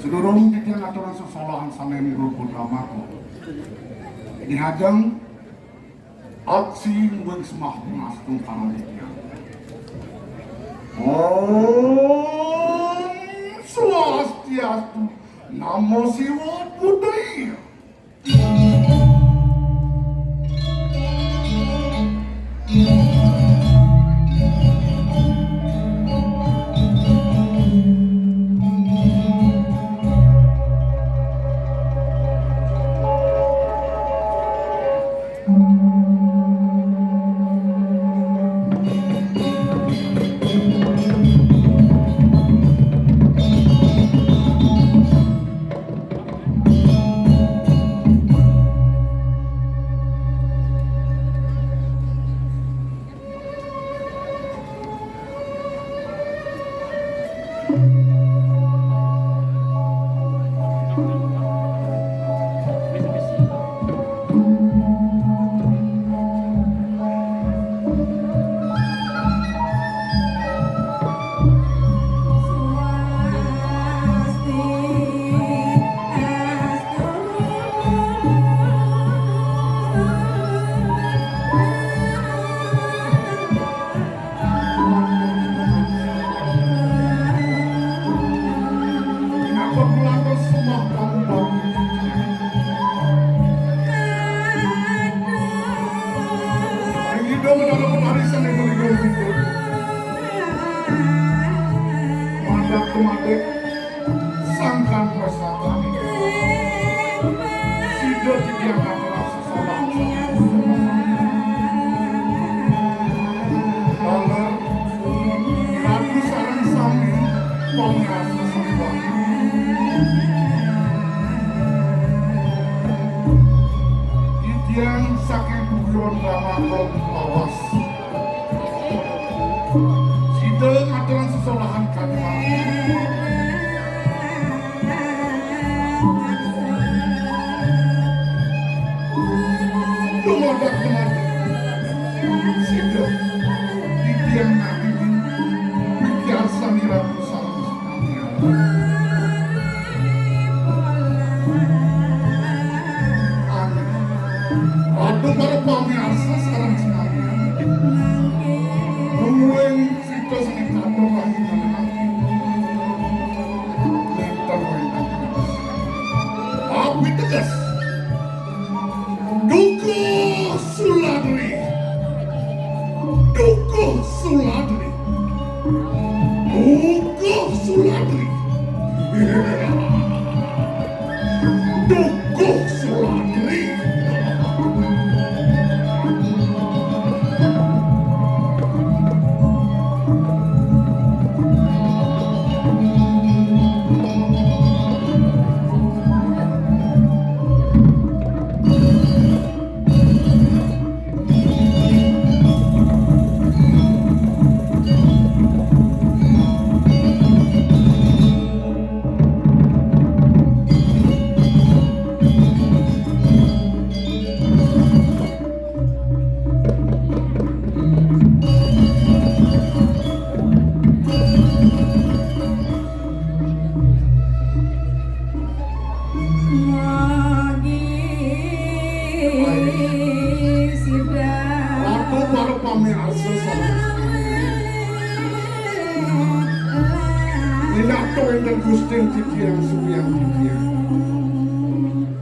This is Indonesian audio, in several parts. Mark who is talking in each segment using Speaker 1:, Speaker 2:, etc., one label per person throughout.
Speaker 1: Sedurung titiang aturan sesolahan sanen rumput ramako. Ini hajang aksi weng semah pengastung tangan titiang. Om Swastiastu, Namo Siwa Buddhaya.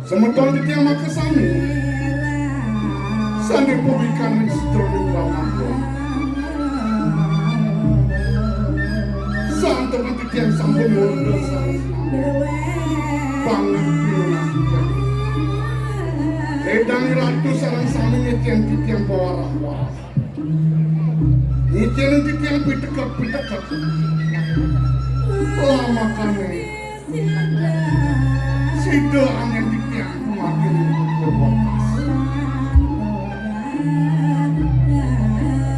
Speaker 1: Semeton titiang makasami sandi pubikan istroning ramako santo titiang sambung wonder banget pilunas titiang edang ratu sarang sami titiang pawarah-warah titiang pitekak lama kami sido angin titiang makin berbokas.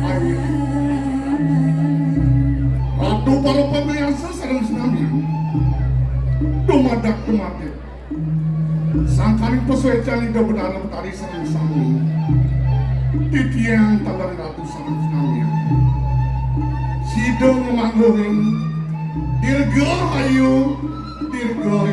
Speaker 1: Ayo, ratu para pemirsa sareng sinami dumadak dumadak sangkaring pesuecan ida benar betari sareng sami titiang talang ratu sareng sinami sido memangguhin dirgo ayu dirgo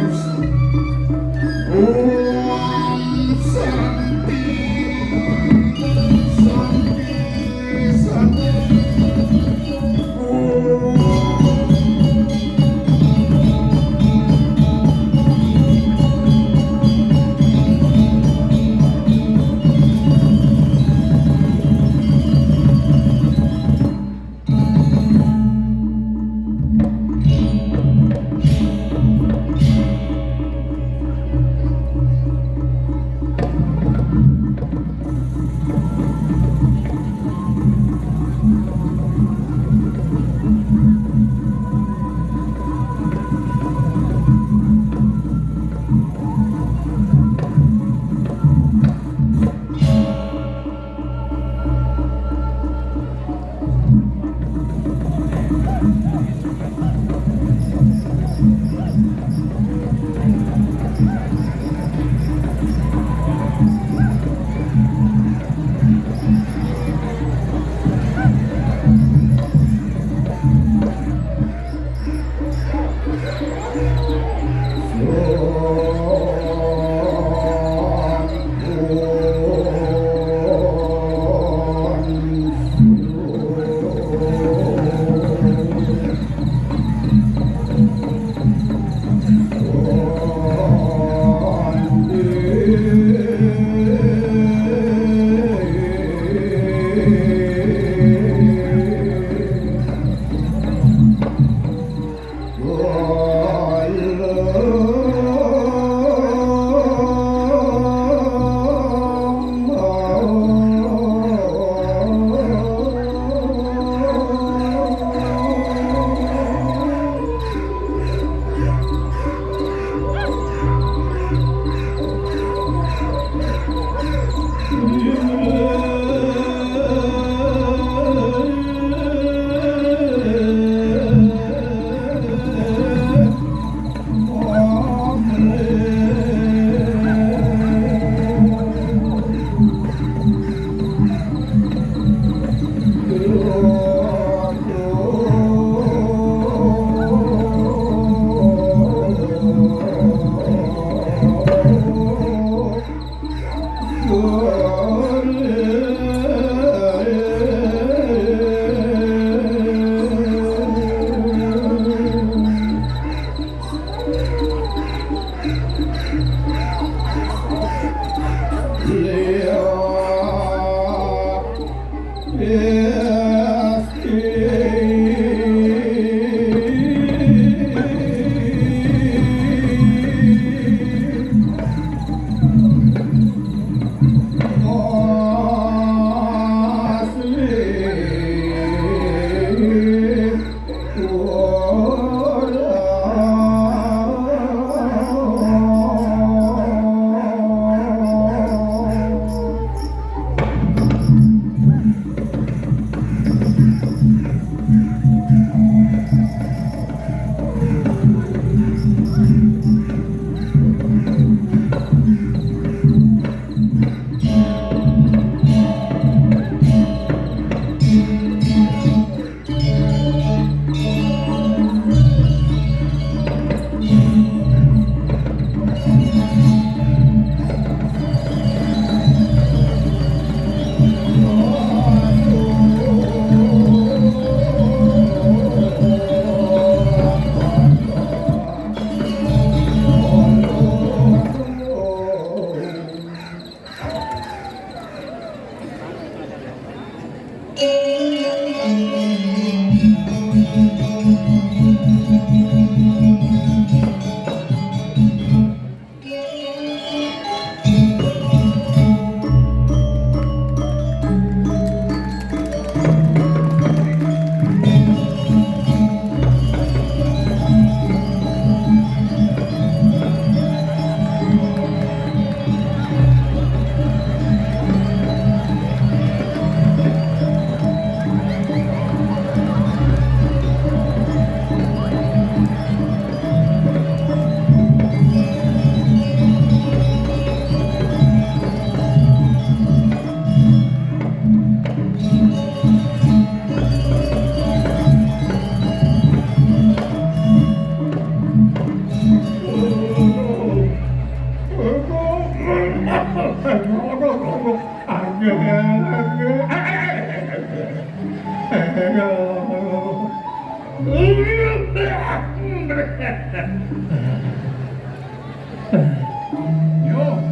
Speaker 2: Yo,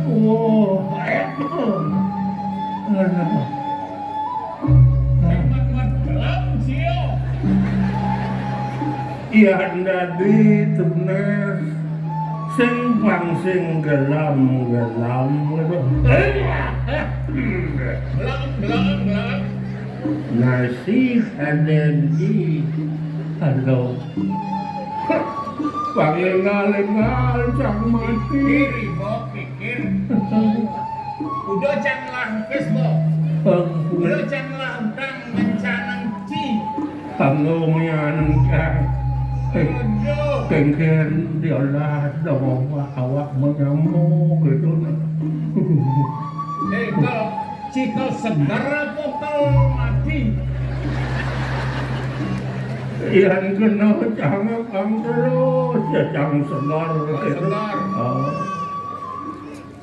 Speaker 3: Oh,
Speaker 2: mat gelap sio.
Speaker 3: iya nadi tunas sing pang sing gelam
Speaker 2: Gelap.
Speaker 3: nasi adengi halo pangengal cang mati
Speaker 2: Kiri bok pikir. Udah can langkes bok. Udah can langkang mencanang ci.
Speaker 3: pangomian kang
Speaker 2: Aduh.
Speaker 3: kengken diolah dong awak menyamuk gitu
Speaker 2: Kalau cikal segar pokal mati.
Speaker 3: yang kena jangan kang terus ya jangan segar
Speaker 2: Segar.
Speaker 3: oh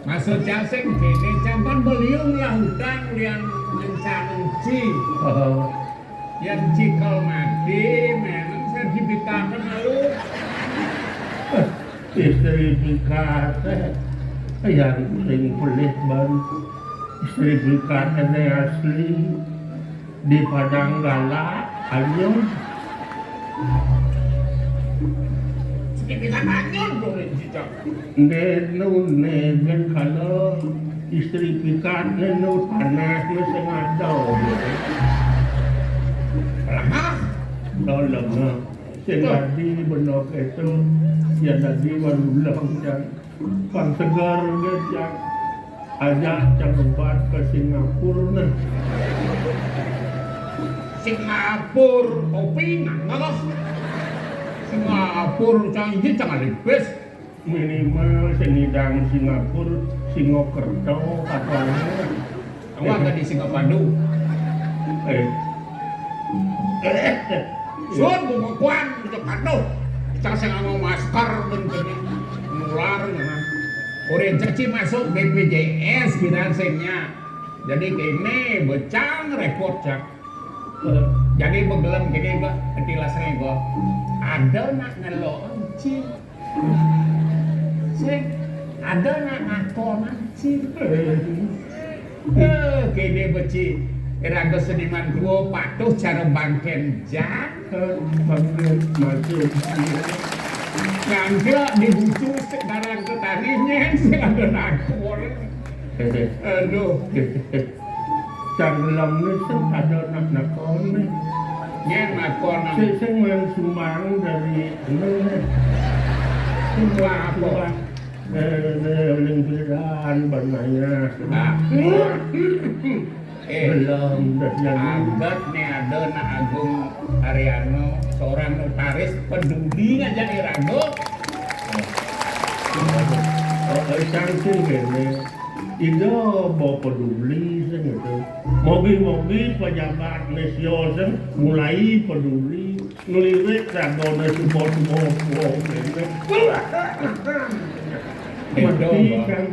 Speaker 2: Masuk jaseng kene campan beliung lah udang yang mencanang ci.
Speaker 3: oh
Speaker 2: Yang cikal mati memang sertifikat lalu.
Speaker 3: istri dikata yang sing pelit baru istri dikata asli di Padang Galak ayo
Speaker 2: Sertifikat anyun boleh cicak.
Speaker 3: nenu negen kalau istri pikat nenu tanah nu sing adau
Speaker 2: Lemah.
Speaker 3: dolong sing tadi benok itu ya tadi walulang yang pang segar yang ajak cangkebat ke Singapura nah
Speaker 2: Singapura kopi nggak Singapura canggih jangan ribes.
Speaker 3: minimal sengidang Singapura Singokerto katanya
Speaker 2: Awak nggak di Singapura.
Speaker 3: eh
Speaker 2: Sun bukuan untuk kado. Kita saya mau masker bentuknya nular ya. Orang caci masuk BPJS finansenya. Jadi kini becang repot cak. Jadi begelem gini mbak, ketilas rego. Ada nak ngelon ci. Sing ada nak ngakonan ci. Kini beci. Iraga seniman tua patuh cara bangken jak.
Speaker 3: panggil masuk
Speaker 2: Nangkila dibucu sekarang ke tarinya sih ada nakor. Aduh,
Speaker 3: Canggelam ni sing ada nak nakon ni
Speaker 2: yang nakor
Speaker 3: sing yang sumbang dari
Speaker 2: Sumbang apa?
Speaker 3: Limpiran bananya
Speaker 2: Nah,
Speaker 3: belum dan
Speaker 2: Agat nih ada nak Agung Ariano seorang notaris peduli ngajak Irago.
Speaker 3: cantik ini itu bawa peduli sing itu mobil-mobil pejabat nasional mulai peduli ngelirik ragone support ini mati kan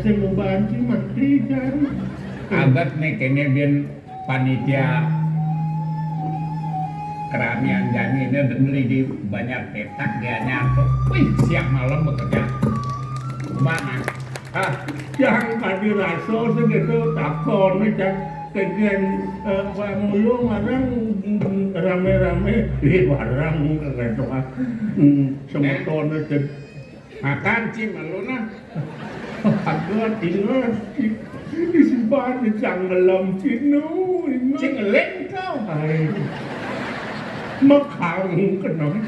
Speaker 3: sing banci mati kan
Speaker 2: Agat nih kayaknya biar panitia keramian jani ini beli di banyak petak dia nyatu. Wih, siap malam bekerja. Mana?
Speaker 3: yang tadi rasa segitu takon macam kegian mulung orang rame-rame barang gitu semeton itu
Speaker 2: Makan cim malu nah.
Speaker 3: agak ingat disimpan di canggelam cino
Speaker 2: Cingelin kau.
Speaker 3: makang kenapa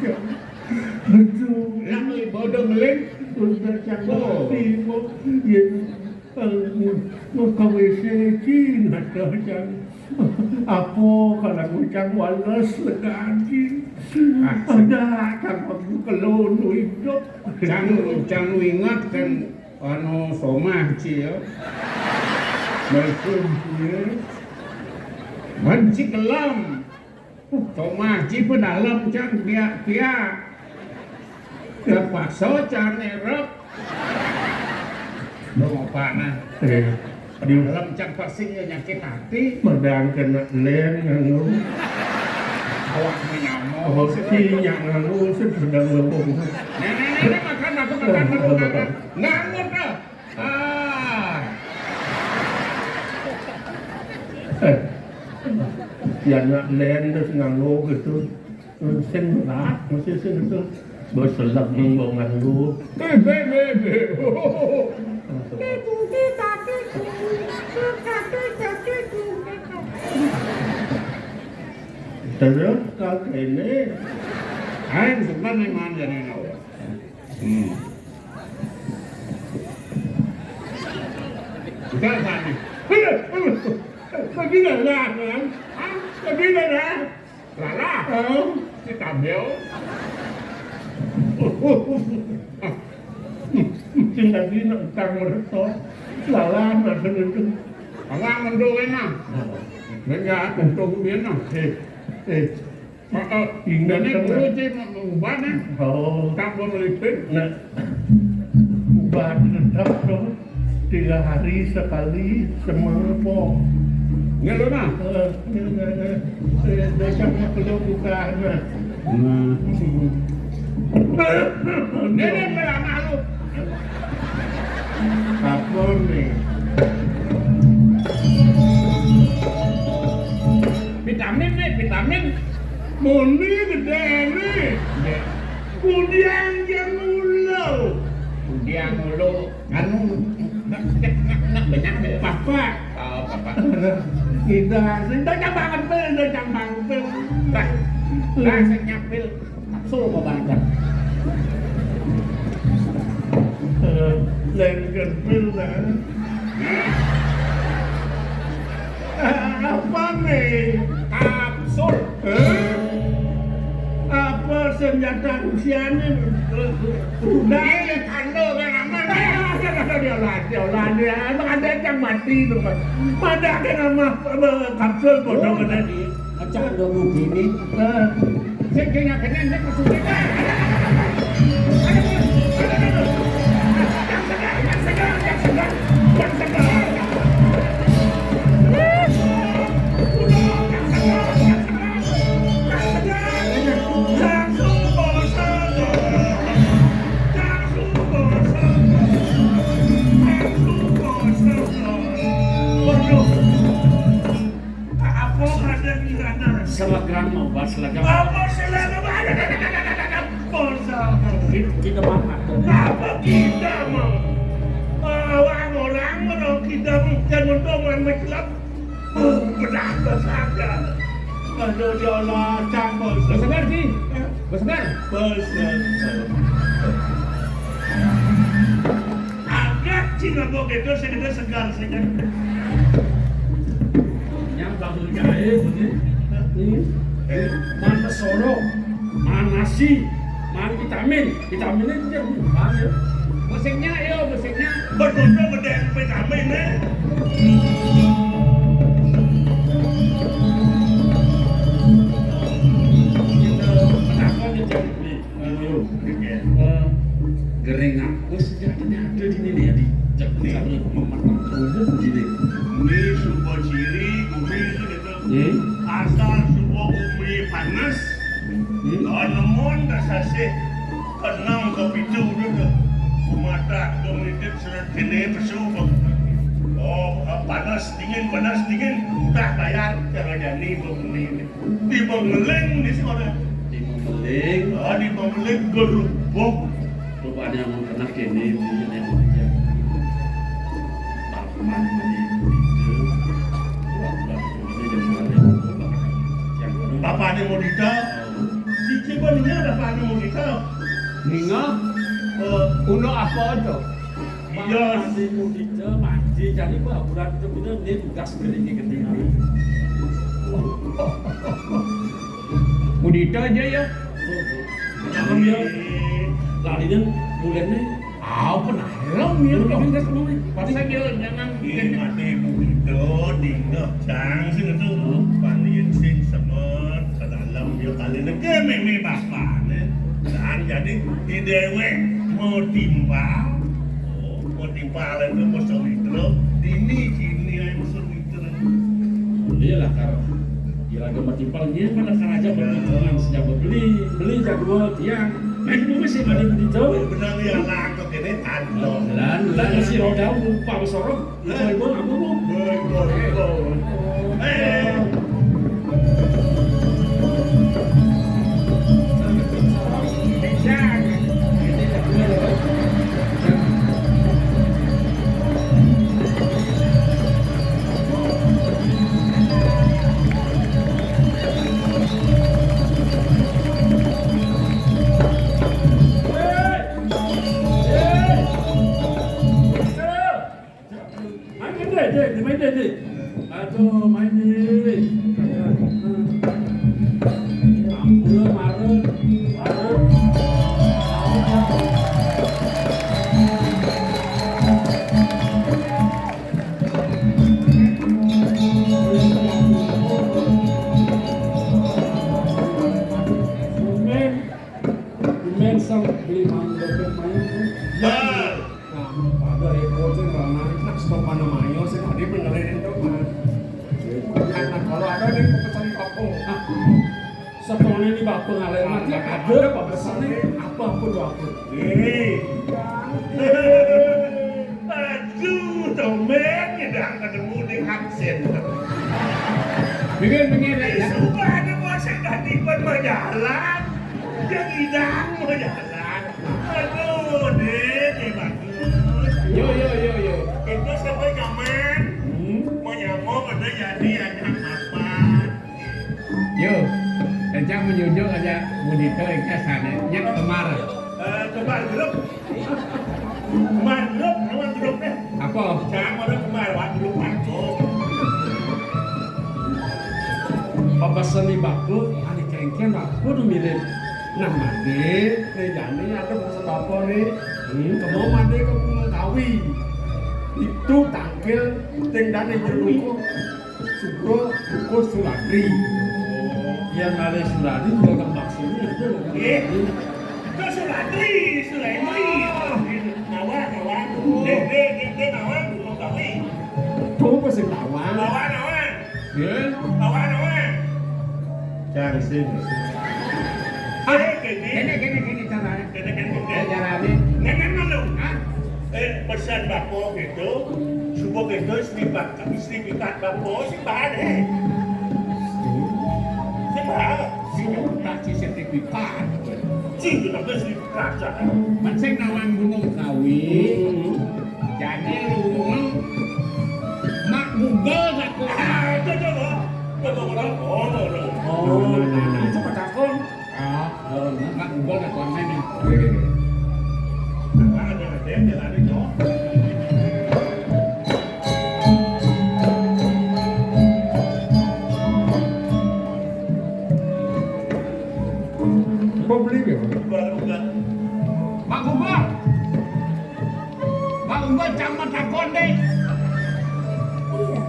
Speaker 3: aduh
Speaker 2: Yang bodoh ngelin.
Speaker 3: udah canggelam tiba ya mau ke WC Cina jangan apa kalau kucang walas legati ada tanpa kelon hidup
Speaker 2: Cang lu ingat kan anu somah ci ya.
Speaker 3: betul ya
Speaker 2: Benci kelam. Somah ci pedalam cang dia terpaksa cang nerep. Dong apa nah?
Speaker 3: di
Speaker 2: Dalam cang pasingnya nyakit hati.
Speaker 3: medang kena len nganu
Speaker 2: awak minamo.
Speaker 3: Oh, sinyang nganggo sedang lembung.
Speaker 2: Nenek makan aku makan. Ngangut ah.
Speaker 3: Ya nak len terus nganggo gitu. Sen berat, mesti sen itu. Berselak nganggo nganggo. Terus kau ini,
Speaker 2: Aing sebenarnya mana jadi nau. Kita tadi. Pergi lah kan? Pergi lah. Lala. Kita bel.
Speaker 3: mungkin lagi nak tang meretot, lala nak sentuh.
Speaker 2: Orang mendoan nah. Mereka untuk biar nah.
Speaker 3: Ingat
Speaker 2: Ini
Speaker 3: kan?
Speaker 2: perlu je ubah nah.
Speaker 3: Oh,
Speaker 2: Tak boleh lipin.
Speaker 3: nak ubah tetap tu 3 hari sekali semangkok.
Speaker 2: Ngelak nah.
Speaker 3: Dah sama perlu buka nak.
Speaker 2: Nenek belah malu.
Speaker 3: Apa ni?
Speaker 2: Vitamin.
Speaker 3: Moni gede ni. Kemudian yang ulau.
Speaker 2: Dia mulu anu nak banyak papa. Papa.
Speaker 3: Kita sudah jambang pel.
Speaker 2: Dah senyapil. Suruh ke banyak.
Speaker 3: Lên gần pel lah. Apa ni?
Speaker 2: Kapsul.
Speaker 3: Apa senjata Rusia ni?
Speaker 2: Dah yang kandung kan nama.
Speaker 3: Dia lah. Emang ada yang mati tu kan? Mana ada nama kapsul bodoh kena ni?
Speaker 2: Macam ada begini. Saya kena saya kesulitan. Selagam mau bahas selagam.
Speaker 3: Apa selama mana?
Speaker 2: Kita makan.
Speaker 3: Apa kita mau? Orang menolak kita bukan untuk mengelap. Berapa saja? Kalau dia lah campur.
Speaker 2: Bersegar sih. Bersegar.
Speaker 3: Agak Cina begitu segar saja.
Speaker 2: Yang bangun jahe begini. Man pesoro, man nasi, man vitamin itu dia banyak. Musiknya.
Speaker 3: Betul gede vitamin ni.
Speaker 2: Gering aku sejatinya ada di sini ya di Jakarta mematang tubuh di sini.
Speaker 3: Ini sebuah ciri umi itu. Asal sebuah umi panas. Namun dah sasih kenang ke picu juga. Mata komunitas surat kene pesuh. Oh, panas dingin. Tak bayar jangan jadi bumi ini. Di Bangmeleng di sekolah.
Speaker 2: Di Memeleng.
Speaker 3: Di Bangmeleng gerubuk.
Speaker 2: Rupanya yang pernah kene di yang aja. Paman itu.
Speaker 3: Bapak ni mau dita. Si Cibonnya bapak ni mau dita.
Speaker 2: Ninga. Uno apa tu?
Speaker 3: Iya.
Speaker 2: Mandi mudita mandi jadi apa? Bulan itu kita ni tugas geringi ketika. Mudita aja ya. Jangan dia. Larinya bulannya. Apa nak? Helm ya. Kita dah semua ni. Pasal dia jangan.
Speaker 3: Mati mudita dingah cang sini tu. Panin sin semut ke dalam dia kali ni kemi bapak ni. Dan jadi di dewe mau timbal itu mau sawit lo. Dini kini ay mau sawit lo.
Speaker 2: Dia lah kar.
Speaker 3: Gila gak mati panggil mana kan aja perhitungan sejak beli jago tiang. Main dulu sih mana beli jauh.
Speaker 4: Benar ya lah kok ini tando.
Speaker 3: Lan masih roda lupa besorong. Ibu aku bu. Main deh. Aduh, main deh. Ampun, marun. Bumen sang beli main dompet main. Ada rekotin ramai. Stop mana mayo sih tadi benerin itu mah. Karena kalau ada nih pesan kapung. Setelah ini bapak ngalir nanti ada apa pesannya apa pun aku.
Speaker 4: Ini. Aduh, domen tidak ketemu di aksen.
Speaker 2: Begin ya.
Speaker 4: Sumpah ada masa tadi pun berjalan. Yang hidang berjalan. Aduh, ini bagus.
Speaker 2: Yo.
Speaker 4: Itu sampai nyaman. Mau nyamuk ada jadi anak apa?
Speaker 2: Yo. Kencang menyujuk aja budito ikas sana. Nyak kemarin.
Speaker 4: Kemar grup deh.
Speaker 2: Apa?
Speaker 4: Jangan ada kemar grup aku.
Speaker 3: Papasan ni baku, ada kengken baku tu mirip. Nah made, jani ada pesan bapak ni. Kamu made kamu mengkawi. Itu tangkil tendang yang jeruk. Sukro buku suladri. Yang ada suladri juga kan maksudnya itu.
Speaker 4: Kau sulatri. Nawa. Dek nawa mau kawi.
Speaker 3: Kamu pasti lawan.
Speaker 4: Nawa.
Speaker 2: Ya.
Speaker 4: Nawa.
Speaker 3: Cari sini.
Speaker 2: Kene caranya. Caranya.
Speaker 4: Nenek malu.
Speaker 2: Hah?
Speaker 4: Pesan bako gitu. Subuh gitu istri pikat bako si bahane. Si bahane.
Speaker 2: Tak si sertifikat.
Speaker 4: Cinta tak istri pikat.
Speaker 2: Mancing nawang gunung kawi. Jadi rumah mak Google aku.
Speaker 3: Itu patakon.
Speaker 2: Mak Google aku mana?
Speaker 3: Kau beli ke?
Speaker 2: Mak Google camat takon deh.
Speaker 5: Iya.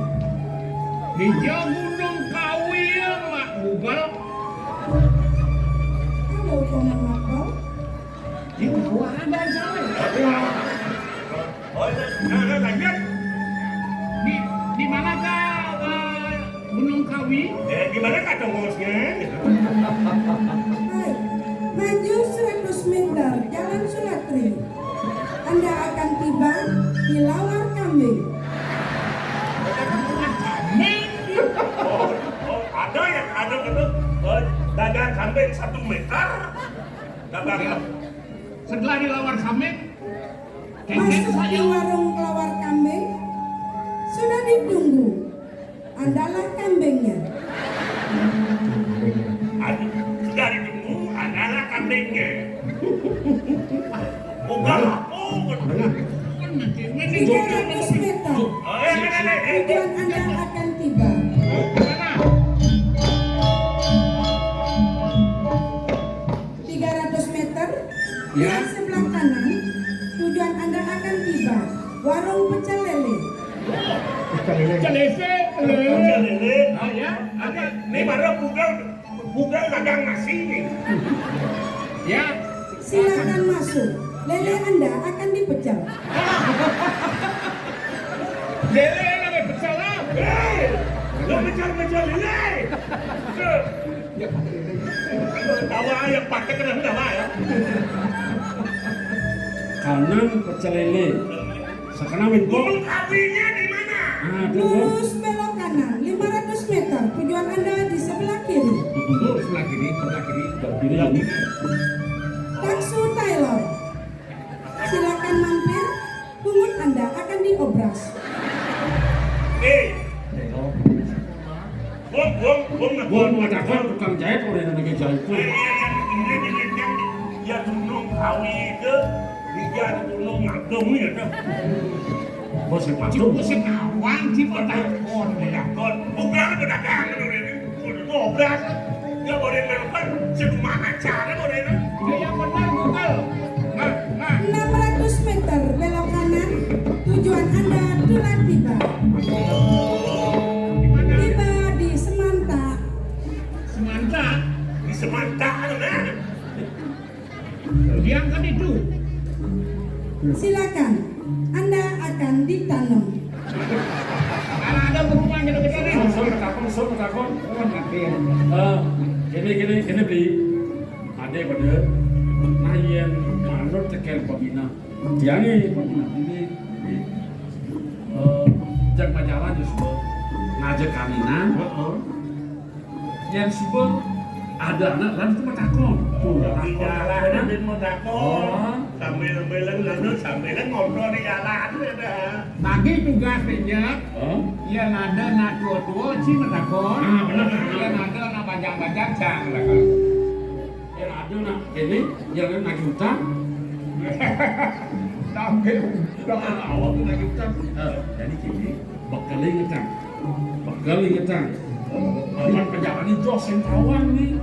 Speaker 2: Di gunung kawi ya mak Google.
Speaker 5: Halo, Komang Mako.
Speaker 2: Di bawah ada sana. Di manakah gunung kawi?
Speaker 4: Gimana kata ngosnya?
Speaker 5: Hai, maju 100 meter Jalan Sulatri. Anda akan tiba di Lawar Kambing.
Speaker 4: Ada yang ada gitu. Dagang kambing 1 meter. Dagang.
Speaker 2: Setelah di Lawar Kambing,
Speaker 5: Masuk di warung Lawar Kambing. Sudah ditunggu. Andalah kambingnya.
Speaker 4: Sudah ditunggu adalah kambingnya. Bukan aku.
Speaker 5: 300 meter. Tujuan Anda akan tiba.
Speaker 2: mana?
Speaker 5: 300 meter.
Speaker 2: Ya.
Speaker 5: Di sebelah kanan. Tujuan Anda akan tiba. Warung pecel lele.
Speaker 2: Celese.
Speaker 4: Lele.
Speaker 2: Oh ya, ada.
Speaker 4: Ini baru bukan dagang nasi nih.
Speaker 2: Ya.
Speaker 5: Silakan masuk. Lele Anda akan dipecel.
Speaker 2: Lele lagi bersalah.
Speaker 4: Lo ngejar lele.
Speaker 2: Ya pakai ini.
Speaker 4: Tawa yang pakai kena tawa ya.
Speaker 3: Kanan pecel lele. Sekarang main gol.
Speaker 4: Gunung Kawinya di mana?
Speaker 3: Ada gol.
Speaker 5: Lurus belok kanan 500 meter. Tujuan Anda di sebelah kiri.
Speaker 2: Duduk sebelah kiri.
Speaker 3: Kiri lagi.
Speaker 5: Taksu Taylor. Silakan mampir. Pungut Anda akan diobras.
Speaker 3: Gol mengatakan tukang jahit orang yang jahit itu.
Speaker 4: Ya Gunung Kawi itu dia Gunung Agung ya tuh.
Speaker 3: Bos yang
Speaker 2: Cuma
Speaker 3: patuh.
Speaker 2: sekawan cuma takon ya.
Speaker 4: Kon bukan pedagang ini. Ngobras. Ya boleh melakukan semua acara boleh.
Speaker 2: Yang benar betul. Nah.
Speaker 5: 600 meter belok kanan. Tujuan Anda telah tiba. Tiba di Semanta.
Speaker 2: Semanta.
Speaker 4: Di Semanta nah.
Speaker 2: Diangkat itu.
Speaker 5: Silakan. Anda akan ditanam.
Speaker 2: Kalau ada berumahnya dekat sini.
Speaker 3: Sol takon.
Speaker 2: Oh, nanti.
Speaker 3: Gini beli. Ada pada nayan manut tekel pabina. Dia ni ini jak majalah justru ngajak kanina. Yang sebut ada anak lalu cuma takon.
Speaker 4: Di jalan dan mau takon. Sambil ngobrol di jalan itu ada.
Speaker 2: Bagi tugasnya, ya nada nak tua-tua sih menakon.
Speaker 3: Benar.
Speaker 2: Ya nada nak bajang-bajang cang lah kan.
Speaker 3: Yang ada nak ini yang nak hutang.
Speaker 2: Tapi
Speaker 3: Awak tu nak hutang. Jadi kini bekaling hutang. Aman pejabat ni jos yang kawan ni.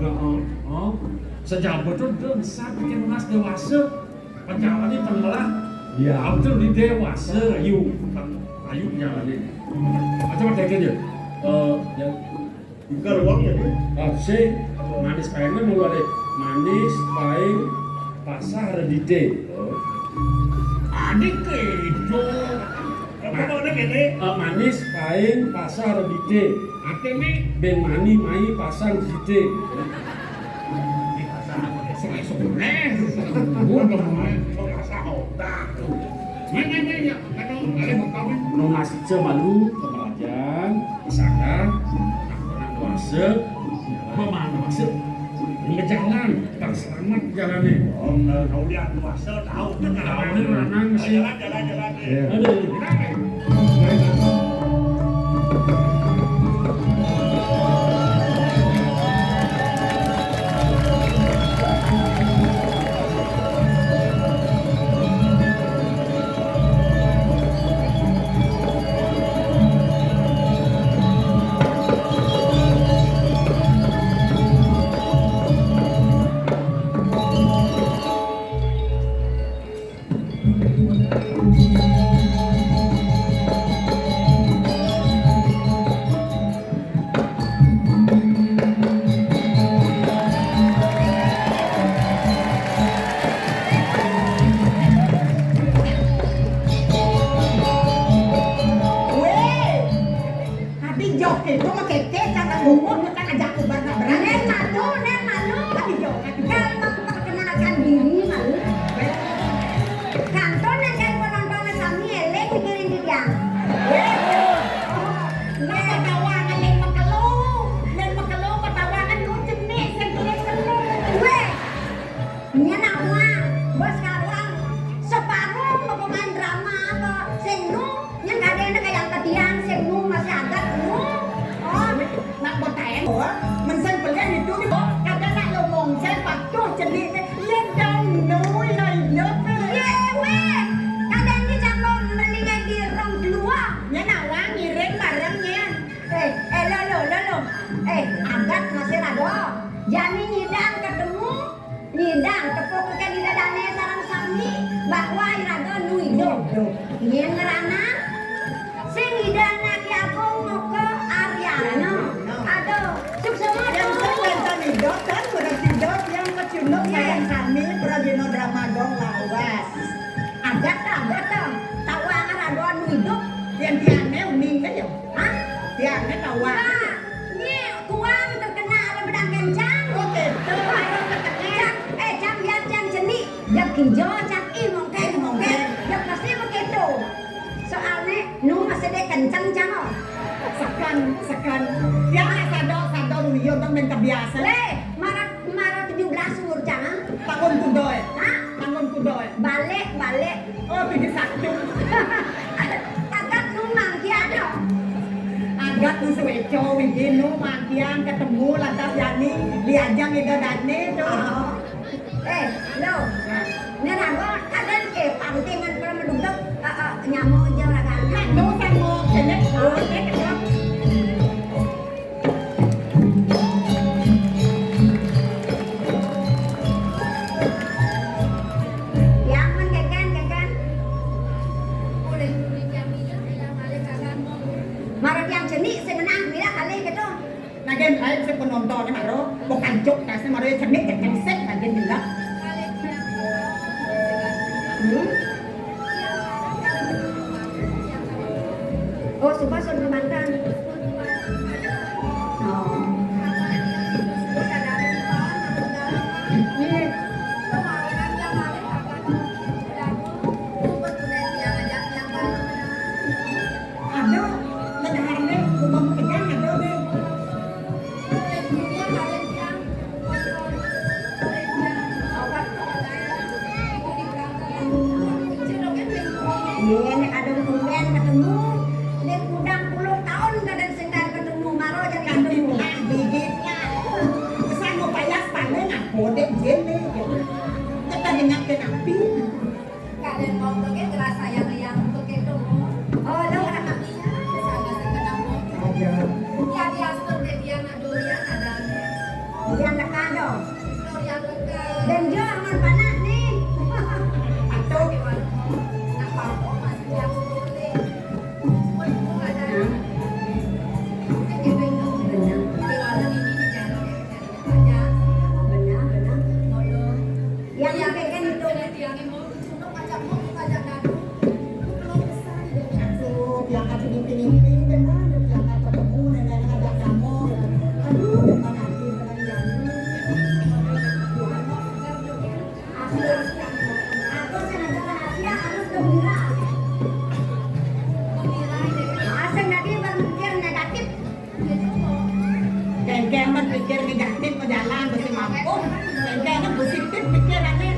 Speaker 3: Sejauh betul dia besar bikin lunas dewasa. Pejabat ni tenggelam. Ya, betul di dewasa ayu jalan ni. Macam mana kerja? Yang
Speaker 4: Buka ruangnya dia.
Speaker 3: si manis pahingnya mulu ada manis pahing pasar dite.
Speaker 2: adik itu
Speaker 4: Apa mana kene?
Speaker 3: Manis pahing pasar dite.
Speaker 2: ate ni
Speaker 3: Ben mani mai pasar dite.
Speaker 2: sore-sore. Udah mulai.
Speaker 4: Masa otak.
Speaker 2: Ya. Kado ada berkawin.
Speaker 3: No nasi malu kemerajan misalkan nak puasa memang masuk berjalan tak selamat jalannya.
Speaker 4: Kau lihat puasa tahu tu
Speaker 3: Tahu ni ranang mesti.
Speaker 4: Jalan.
Speaker 3: Aduh.
Speaker 5: Tiang tawa
Speaker 6: dek kenceng jangan.
Speaker 7: Sekan. Yang sado ruyo kan men kebiasa.
Speaker 6: Le, marah 17 umur jangan.
Speaker 7: Tahun kudoy.
Speaker 6: Hah?
Speaker 7: Tahun kudoy.
Speaker 6: Balik.
Speaker 7: Oh, 71.
Speaker 6: Agak numang kiano.
Speaker 7: Agak tu seweco wigino makian ketemu lantas yani diajang itu dane tuh.
Speaker 6: Lo. Nerago kadang pantingan para menduduk nyamuk aja orangnya.
Speaker 7: Tuh kamu ini
Speaker 6: Yang men keken. Marah yang jenik semenang bila kali gitu.
Speaker 7: Nagen ay sa penonton ni maro bukan jok kasi maro yung cernik kan set nagen nila.
Speaker 6: Oh, suka suruh mantan. Oh.
Speaker 7: Ada ladahar ni kumang pegang ada ni.
Speaker 6: Iya, nek ada kemudian ketemu, dia udang 10 tahun kadang sengkar ketemu maro jadi ketemu.
Speaker 7: Bibitnya. Kesan mo payas paling ako dek jene. Kita dengar kenapi.
Speaker 8: Kalian mau pergi terasa yang begitu.
Speaker 6: Oh, lo kan
Speaker 7: Ada.
Speaker 8: Ya dia seperti dia nak durian ada.
Speaker 6: yang tekan dong.
Speaker 8: Durian dekat.
Speaker 6: Dan dia aman panas nih.
Speaker 7: Atau
Speaker 8: Nak apa masih yang boleh. Semua itu ada. Ini benar.
Speaker 6: Benar.
Speaker 8: Di warna ini di jalan aja.
Speaker 6: Benar.
Speaker 8: Molo.
Speaker 6: Yang keken itu.
Speaker 8: Yang mau cuma ngajak dadu. Belum besar dia.
Speaker 7: Aduh, yang aku dipilih-pilih dengan yang aku ketemu dengan ada kamu. Aduh, depan hati dengan yang
Speaker 6: Aku sengaja rahasia harus gembira. Asal tadi berpikir negatif.
Speaker 7: Kengkeng berpikir negatif ke jalan mesti mampu. Kengkeng positif pikirannya.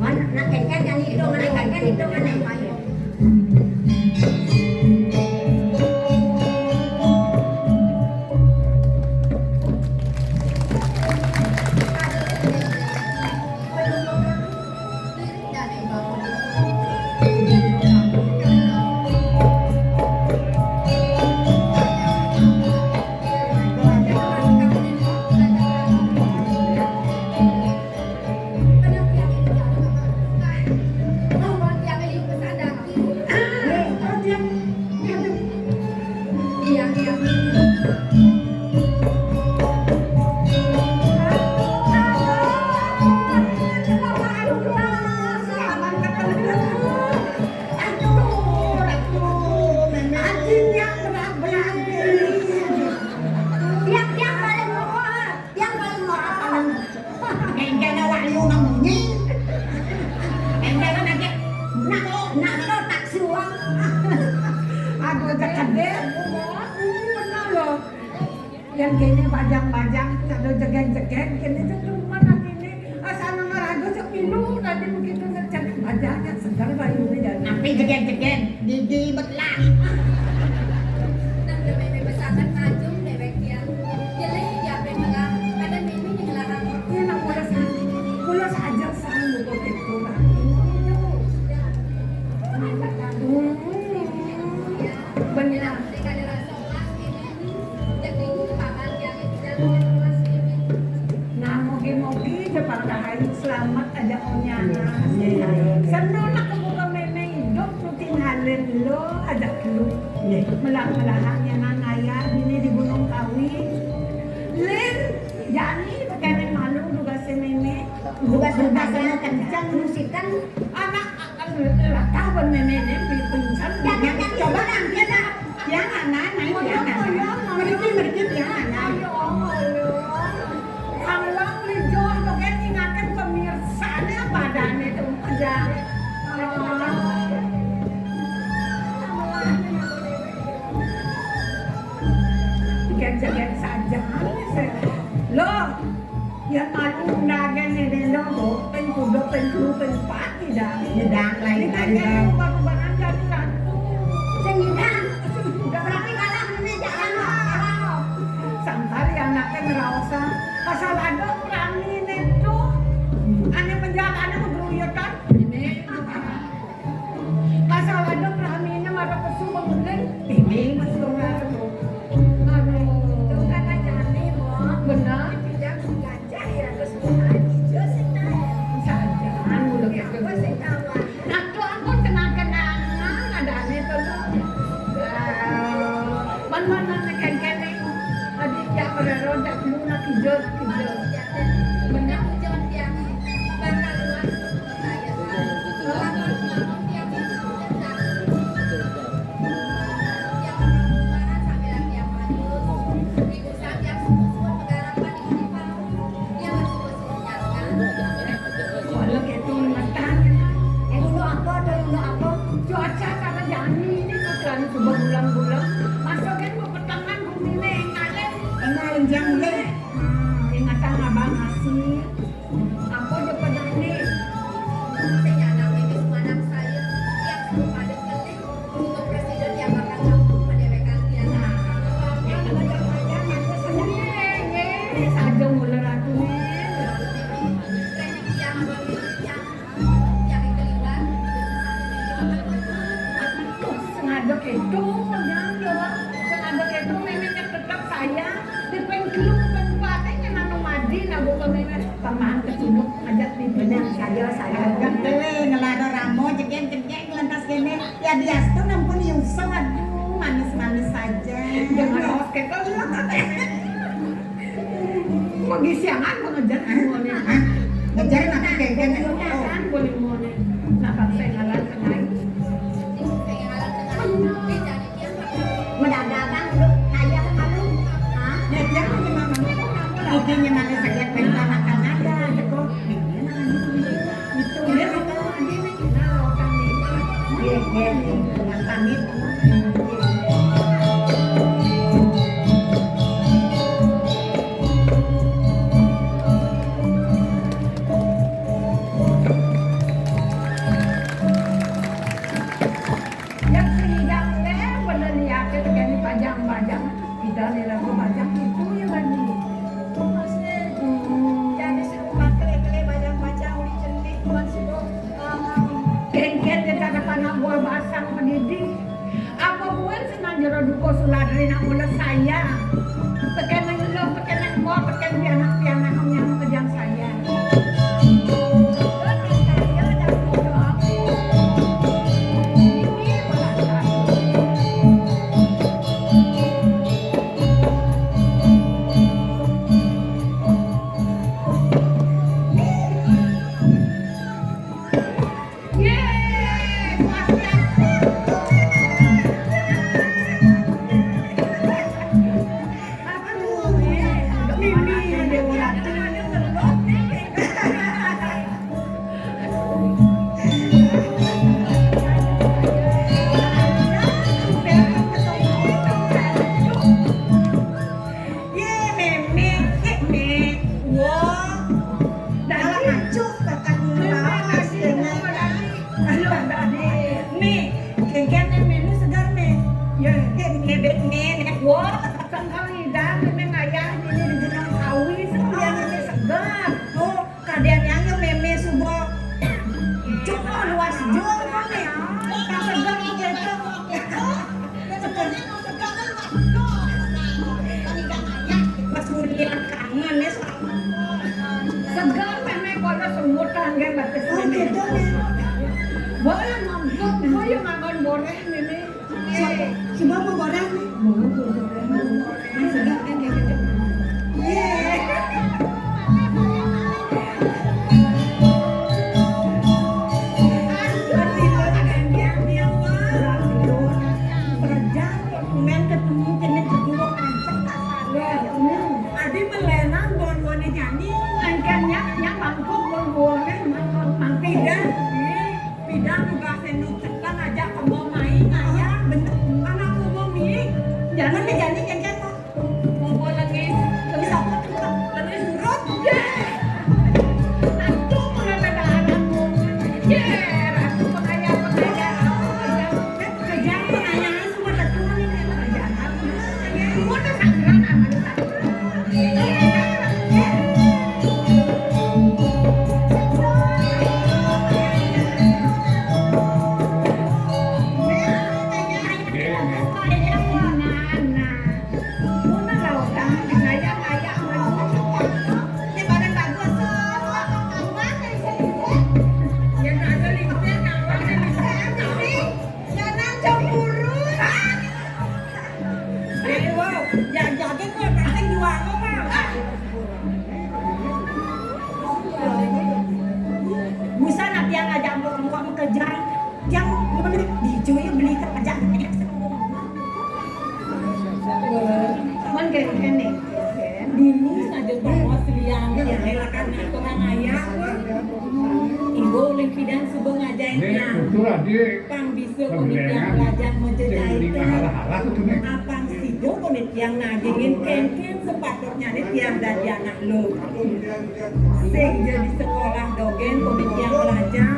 Speaker 6: Mana nak keken yang itu mana. Yang paling murah.
Speaker 7: Kengkeng awak liu namunyi. Kengkeng lagi.
Speaker 6: Nak lo tak suang.
Speaker 7: Aku kecedek. Benar loh. Yang kini bajang-bajang, kalau jegeng-jegeng, kini cuma nanti ini asal nama ragu sepilu, nanti begitu ngecek bajangnya segar bayu ini jadi. Tapi jegeng-jegeng, gigi belah.
Speaker 8: Nang demi besakan najum dewek yang jadi ya bemelah kadang mimi yang larang.
Speaker 7: Ini nak pulas saja selalu begitu lah. Benar. Nah, mogi-mogi cepat rahayu selamat aja onyana. Senolak kemuka meme hidup lu tinggalin lo ajak lu. Melah-melahnya nangaya ini di Gunung Kawi. Lin, jadi kene malu juga si meme.
Speaker 6: Juga sudah kencang musikan.
Speaker 7: Anak akan latah ban meme ini pingsan.
Speaker 6: Jangan coba nanti ada.
Speaker 7: Jangan naik, jangan. Merikit jangan. Kalau lijoh bagian ingatkan pemirsanya badan itu aja. Yan malundagan ni Lelo ko, pen kudo, pen kru, pen pati dah.
Speaker 6: Nyedak lain kali
Speaker 7: Dikanya
Speaker 6: bang.
Speaker 7: baru-baran jadi satu.
Speaker 6: Sengidang. Berarti kalah ini jangan loh.
Speaker 7: Sangkali anaknya ngerasa asal ada berani itu. Ane menjaga, ane mengeruyutan. Ini. Asal ada berani ini ada pesu bangunan. Ini pesu ngaruh.
Speaker 6: Itu kan aja nih, Bang.
Speaker 7: Benar.
Speaker 6: Tidak gajah ya terus hijau sih nah.
Speaker 7: Sajan mulu
Speaker 6: Ya,
Speaker 7: gitu.
Speaker 6: apa sih kawan?
Speaker 7: Nah, tuh aku kenang-kenangan ada ane tuh. Mana-mana kene-kene. Adik ya beroda dulu nak hijau.
Speaker 8: Benar hujan tiang bakal luar saya. Kalau ngomong tiang itu benar. Yang orang kemarin sambil tiang maju. Ibu saya semua pegarapan ini pau. Yang masih kan.
Speaker 7: Walau itu matang.
Speaker 6: Dulu apa tuh dulu apa?
Speaker 7: Cuaca karena jani ini kan coba bulan-bulan. Masukin ke pertengahan bumi ini ngalen.
Speaker 6: Kenalin jam deh.
Speaker 7: Ingatan abang hasil. Aku je pada ini.
Speaker 8: Saya anak ini semua anak saya yang sudah pada kelih untuk presiden yang bakal campur pada WKL tiang.
Speaker 7: Yang ada-ada aku seneng. Saja mula ratu ni. Sengaja itu, jangan orang. Sengaja itu memangnya tetap saya. Di pengkeluk tempatnya nanu madi, nabu memang pamahan kesunuk ajak di
Speaker 6: Bener saya agak tele ngelado ramo jegeng-jegeng lantas kene ya bias tuh nampun yuso aduh manis-manis saja.
Speaker 7: Jangan awas kita mau gisiangan mengejar semuanya.
Speaker 6: Hah? Ngejarin apa keken?
Speaker 7: Kan boleh mau nih. Nampak saya ngalah sengaja.
Speaker 6: Mendadak lu kayak kamu. Hah? Ya dia punya mama. Ikinya mana saja pengen makan ada teko. Ini makan
Speaker 7: Itu dia kata tadi nih. Nah, rotan nih.
Speaker 6: Iya, yang pamit.
Speaker 7: Yang sidang teh bener liatin kayak di pajang-pajang. Kita nih lagu pajang itu ya bani.
Speaker 6: Jadi serupa kele-kele bajang-bajang uli celik masih
Speaker 7: Kengken kita depan buah basang pendidik. Apa buat senang jero duko suladri nak mula saya. Tekan yang lo, tekan yang mau, tekan pianak-pianak yang kejang saya. Ini merasa. Yeay, puas Yer, aku pengayaan
Speaker 6: Kejam pengayaan semua tertuang ini
Speaker 7: pekerjaan aku. Gua tuh sanggeran sama lu
Speaker 6: Musa nak yang ngajak orang kerja yang beli dijual beli kerja
Speaker 7: Mon kene.
Speaker 6: dulu saja bawa seliang ya relakan orang ayah ibu oleh pidan subuh ngajainnya
Speaker 2: Itulah dia.
Speaker 6: pang bisa komit yang belajar menjejai itu
Speaker 2: Halah itu nih.
Speaker 6: apang sido komit yang nagingin ken sepatutnya nih tiang dan anak lo sing jadi sekolah dogen komit yang belajar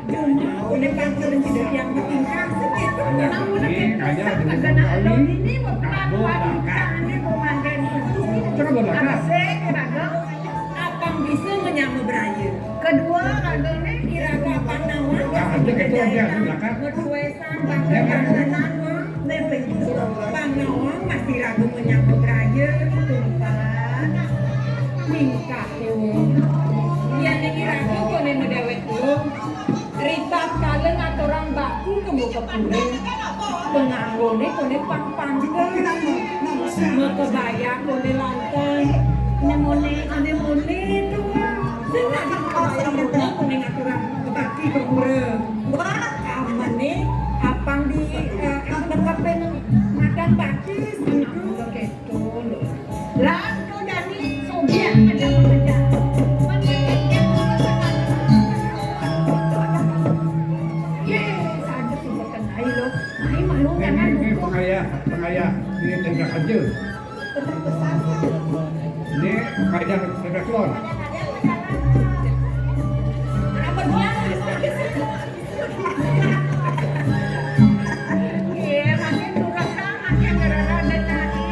Speaker 6: cuma oleh pangkat dan tidak yang bertingkah segitu
Speaker 7: Namun
Speaker 2: Kayak
Speaker 7: agak lo ini mau pengakuan ini mau mandan.
Speaker 2: Coba
Speaker 7: Apa sih kira-kira?
Speaker 6: apang bisa menyambut beraya
Speaker 7: Kedua kagaknya
Speaker 6: kira-kira apang nawan
Speaker 2: Ada gitu dia di belakang.
Speaker 6: ngecuesan bangga-bangganan nepeng pang nawang masih ragu menyambut beraya tumpah mingkah ya nengi ragu kone medawet lo ribab kalen atau orang baku kemuka pure penganggone kone pang-pangga mekebaya kone lantai anemone itu senang dikawal murni kone ngaturang kebaki kepure wah amane apang di dekapen makan bakis itu gitu lah itu dari Soviet ada pekerja
Speaker 2: Ini pengayah di tengah aja. Ini pengayah tengah keluar.
Speaker 7: Iya, makin turun makin gara-gara dari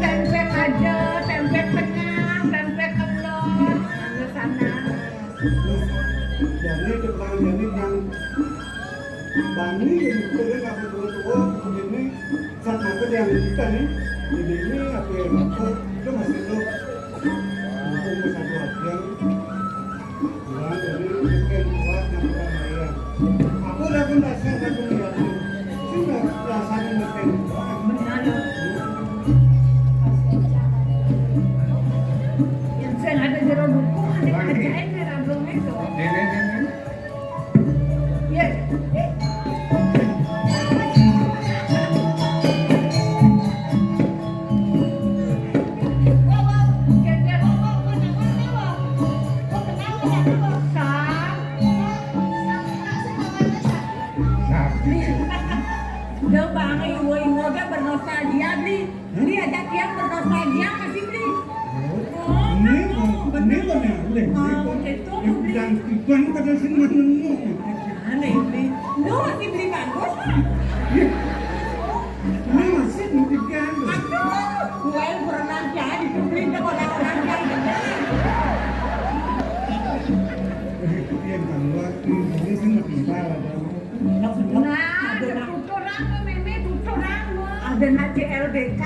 Speaker 7: tempe aja, tempe tengah, tempe telur, ke sana.
Speaker 1: Jadi keterangan jadi yang bani yang boleh kami tua begini saat aku yang kita nih ini apa yang aku itu masih lo aku satu hadiah ya jadi sekian buat yang kita bayar aku udah pun rasa satu miliar sudah rasanya makin
Speaker 7: Benar loh. Yang saya ada di buku ada kerjain di rambung itu.
Speaker 2: Ini.
Speaker 7: Iya. Udah banget iwo-iwo kan bernostalgia beli. Beli aja tiang bernostalgia masih beli.
Speaker 1: ini mana boleh yang tujuan pada senang nemu
Speaker 6: aneh beli lu masih beli bagus
Speaker 1: ini masih mungkin
Speaker 6: gue berenang jadi beli ke orang-orang jadi
Speaker 1: yang keluar ini sangat masalah
Speaker 7: Nah, ada tuturan lo meme tuturan lo. Ada nanti LDK.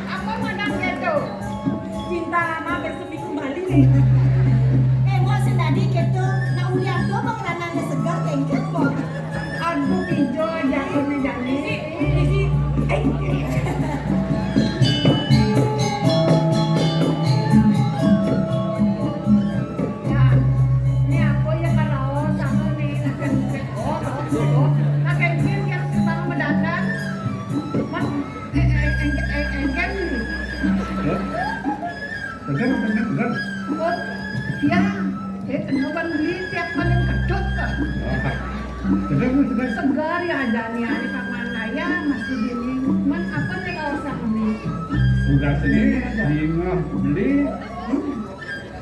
Speaker 7: Apa manangnya tuh?
Speaker 6: cinta lama bersemi kembali nih mau tadi gitu nah ulian tuh mau rananya segar tengket kok
Speaker 7: Aduh hijau jangan menjadi. Nah, ini aku ya kalau sama nih akan akan yang sedang mendadak. Mas, enggan.
Speaker 2: Tegan.
Speaker 7: Oh, ya. Tenuban beli tiap malam kedok kan.
Speaker 2: Tegan.
Speaker 7: Segar ya ada nih hari paman ya masih dingin. Man apa nih kalau sama nih?
Speaker 2: Udah sini beli.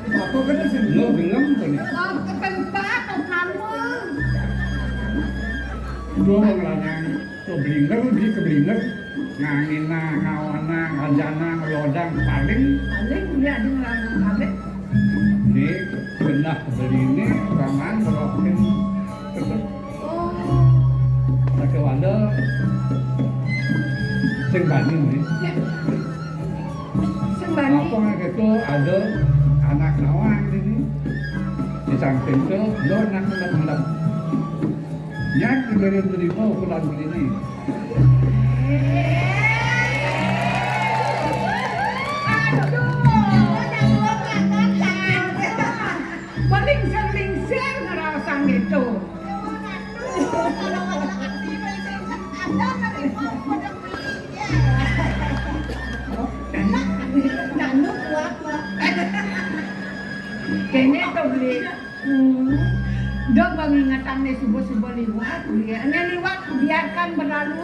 Speaker 1: aku kan di sini
Speaker 2: Lo genggam kan?
Speaker 7: Oh, ke tempat
Speaker 2: Dua ngelanyang keblinger di keblinger ngangina ngawana ngajana ngelodang paling
Speaker 7: Paling dia di ngelanang kabeh.
Speaker 2: di benah beli ini rangan ngerokin
Speaker 7: Oh,
Speaker 2: pakai wadah sing banding nih.
Speaker 7: ya. Sembani.
Speaker 2: Apa gitu ada anak nawang ini di samping itu do anak ngelap-ngelap nyak diberi mau pulang begini
Speaker 7: Balingsir-lingsir ngerasang itu. Nanu kuat lah. Kayaknya itu beli. Dok mengingatkan nih subuh-subuh liwat. Ini liwat biarkan berlalu.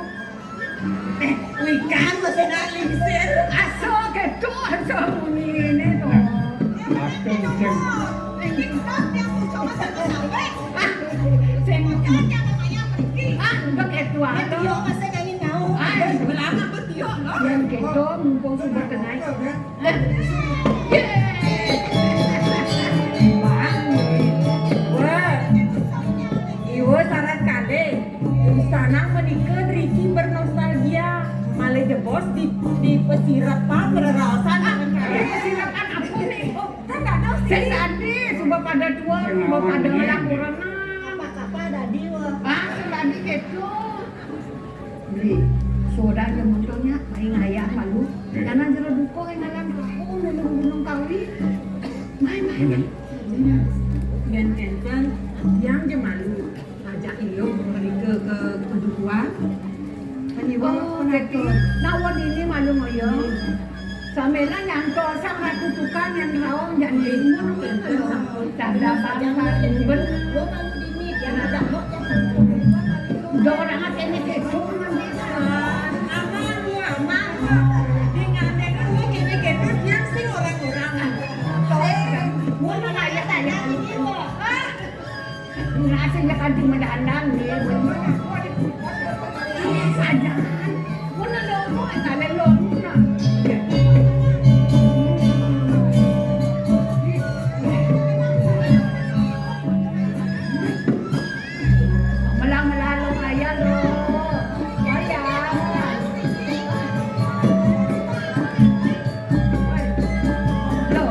Speaker 6: Wikan masih nak lingsir.
Speaker 7: Aso gitu, aso ini tuh.
Speaker 2: aku sing
Speaker 7: Dok itu ada.
Speaker 6: Tio masih ingin tahu. Belakang betio loh.
Speaker 7: Yang gitu mumpung sudah kenal.
Speaker 6: Wah, iwo syarat kali. Sanang menikah Ricky bernostalgia. Malah jebos di pesirapan berarasan dengan kalian.
Speaker 7: Silakan aku nih. Saya tadi sudah pada tua, sudah pada laporan.
Speaker 6: Apa tadi wah?
Speaker 7: Tadi gitu. Beli soda aja munculnya, main ayah malu. Karena jeruk duko yang ngalam aku gunung kawi. Main.
Speaker 6: Dan kenten yang je malu ajak iyo mereka ke kedukuan.
Speaker 7: Oh, gitu. Nah, wan ini malu ngoyo. Samela nyangko sama kutukan yang rawang yang dimun gitu. Cada saja ben.
Speaker 6: Lo malu dimit yang ada lo yang
Speaker 7: Dorang aja nih gitu bisa.
Speaker 6: aman lu aman. Dengan mereka lo kene-kene yang sih orang-orang.
Speaker 7: Mana kaya tanya ini kok. Nasi nggak kanting mendahan nih. Ini saja. Mana lomo, kalian lomo. Melang-melalong aja lo. Lo.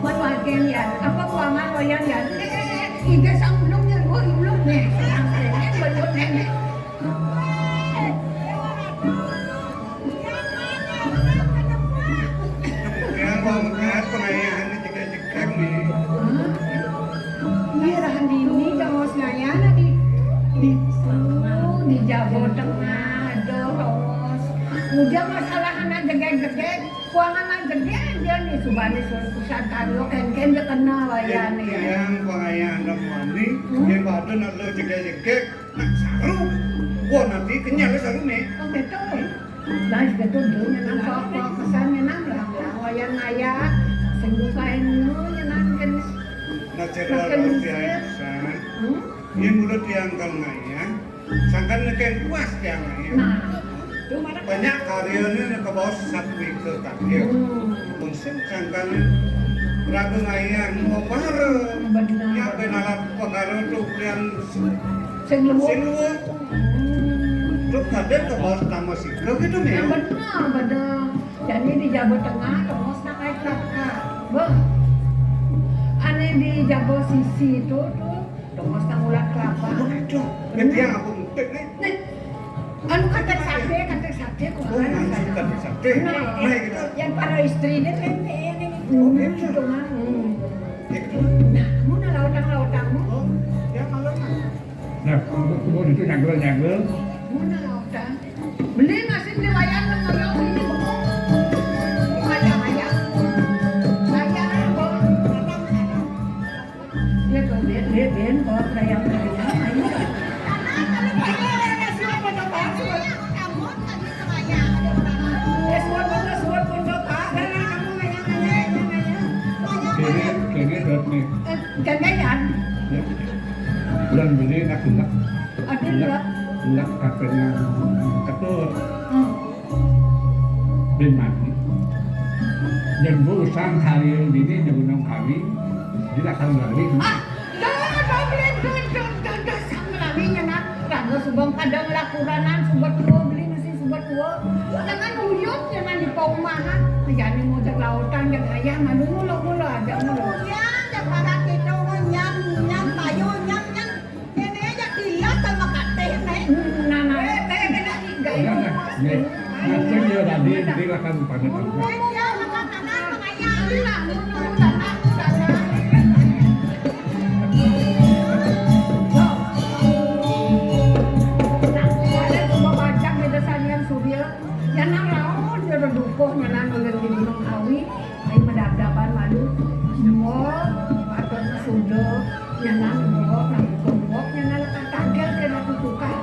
Speaker 7: Manwalken yan. Apa kuangan lo yan yan? Ida sa ulong yan. Ulong nih. Belum nenek.
Speaker 1: ya banget pengayahan cekek-cekek nih
Speaker 7: Irahan dini jangos ngayana di Jawa Tengah dos. Udah masalah anak jegek-jegek, kuangan jegek dia nih subani pusat taruh ken dia kenal wayan nih.
Speaker 1: yang pengayahan mandi yang badan nak lo cekek-cekek nak saru wah nanti kenyal saru nih
Speaker 7: Oh gitu. Nah, gitu dunya nang kok kesannya nang lang wayan ngaya sing bukain nu nyenang ken.
Speaker 1: nak cerita tiang sana yang mulut tiang kalngaya sangkan neken puas tiang ngaya
Speaker 7: Nah, itu mana
Speaker 1: banyak karyanya ke bawah satu ke kaki musim sangkan ragu ngaya mau bareng
Speaker 7: benar.
Speaker 1: ya benalat pagaro tuh yang
Speaker 7: Sing luwuk.
Speaker 1: sinuwa tuh kadang ke bawah nama sih gitu nih
Speaker 7: Benar. Jadi di Jawa Tengah terus nakai kelapa. Aneh di Jawa sisi itu tuh terus ulat kelapa.
Speaker 1: Waduh, ketiang aku mutek nih.
Speaker 7: Nih, anu kata sate kok
Speaker 1: Oh, langsung tadi sate. Nah, gitu.
Speaker 7: Yang para istrinya kan ini.
Speaker 1: Oh, gitu.
Speaker 7: Itu mah.
Speaker 1: Gitu.
Speaker 7: Nah, mau lautang-lautangmu.
Speaker 1: Oh, ya malam.
Speaker 2: nah kubur itu nyagel
Speaker 7: Mau lautang. Beli nasi di wayang ngoyo ini. Ayam. Dia tuh dia kok ayam.
Speaker 2: kene dot nih
Speaker 7: Ganyan.
Speaker 2: bulan beli nak gelak.
Speaker 7: Ada enggak?
Speaker 2: Gelak katanya ketua bên mặt nhân vụ sang hari ini dia gunung kami dia akan lari
Speaker 7: Sama lawinya nak. Karena subang kadang lakuranan subat tua beli nasi subat tua. Jangan uyut jangan di paumahan. Jadi mau jak lautan jak ayam anu mulu aja mulu.
Speaker 6: Ya, jak para kita nyam payu nyam. Ini aja kilat sama kateh nih.
Speaker 7: Nana. Teh beda tiga itu.
Speaker 2: nah saya tadi dia akan pada
Speaker 6: Ya, makanan mengayam.
Speaker 7: Lah, mulu. Ada semua bacak beda sanian surya. Yang nang lawan dia berdukuh nyanan dengan di Gunung Kawi. Ayo medap-dapan malu. Semua atau sudah nyanan ngok nang ngok nyanan tagel kena tutukan.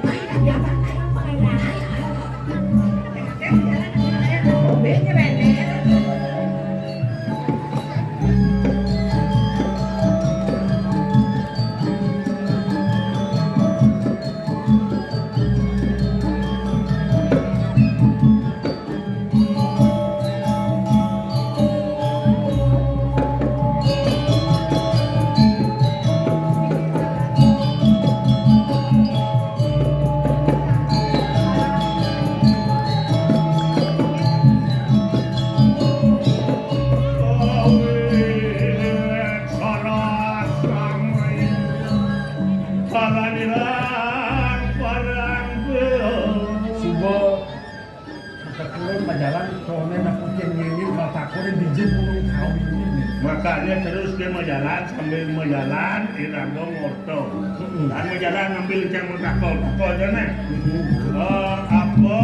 Speaker 7: Ayo dapat ayo pengen ayo. Benya bene.
Speaker 4: Makanya terus dia jalan sambil jalan irado ngorto dan jalan ngambil cang takol aja nih
Speaker 2: apa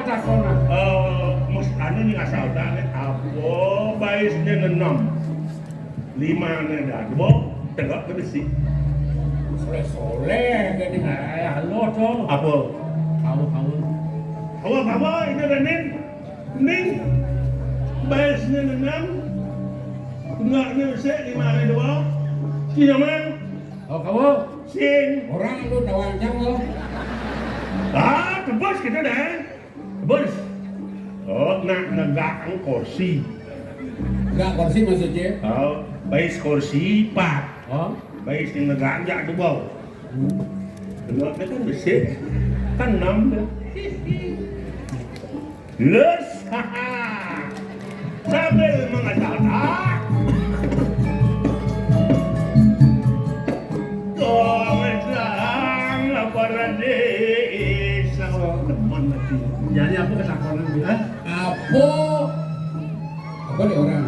Speaker 2: katakonan
Speaker 4: mas anu nih asal banget apa baisnya ngenom 5 nih dado tegak ke besi
Speaker 2: soleh gini halo tuh
Speaker 4: apa
Speaker 2: kamu
Speaker 4: ini Ranin ning baisnya ngenom enggaknya bisa 5 dua kinyaman
Speaker 2: kamu
Speaker 4: sing
Speaker 2: orang lu tawancang lo
Speaker 4: tebus gitu deh tebus nak negak kursi
Speaker 2: enggak kursi maksudnya
Speaker 4: bais kursi 4
Speaker 2: oh
Speaker 4: bais yang negak aja tuh bau enggaknya kan besar kan 6 dah les sambil mengatakan
Speaker 2: jadi apa ketakonan dia apa nih orang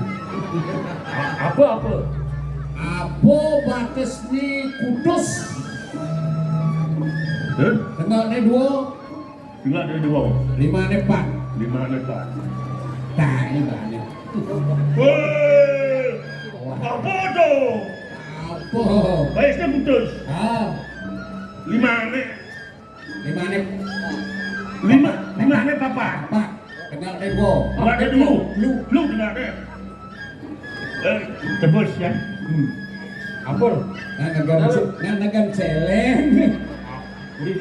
Speaker 2: apa batas ni kudus kenal ni 2
Speaker 4: enggak ada 2
Speaker 2: 5 ni 4 tak ini banyak
Speaker 4: apa tuh
Speaker 2: apa
Speaker 4: baisnya putus 5 nih
Speaker 2: 5 ni
Speaker 4: 5 nih papa
Speaker 2: kenal ni 2
Speaker 4: enggak ada 2 lu enggak ada tebus ya
Speaker 2: apa nagan celeng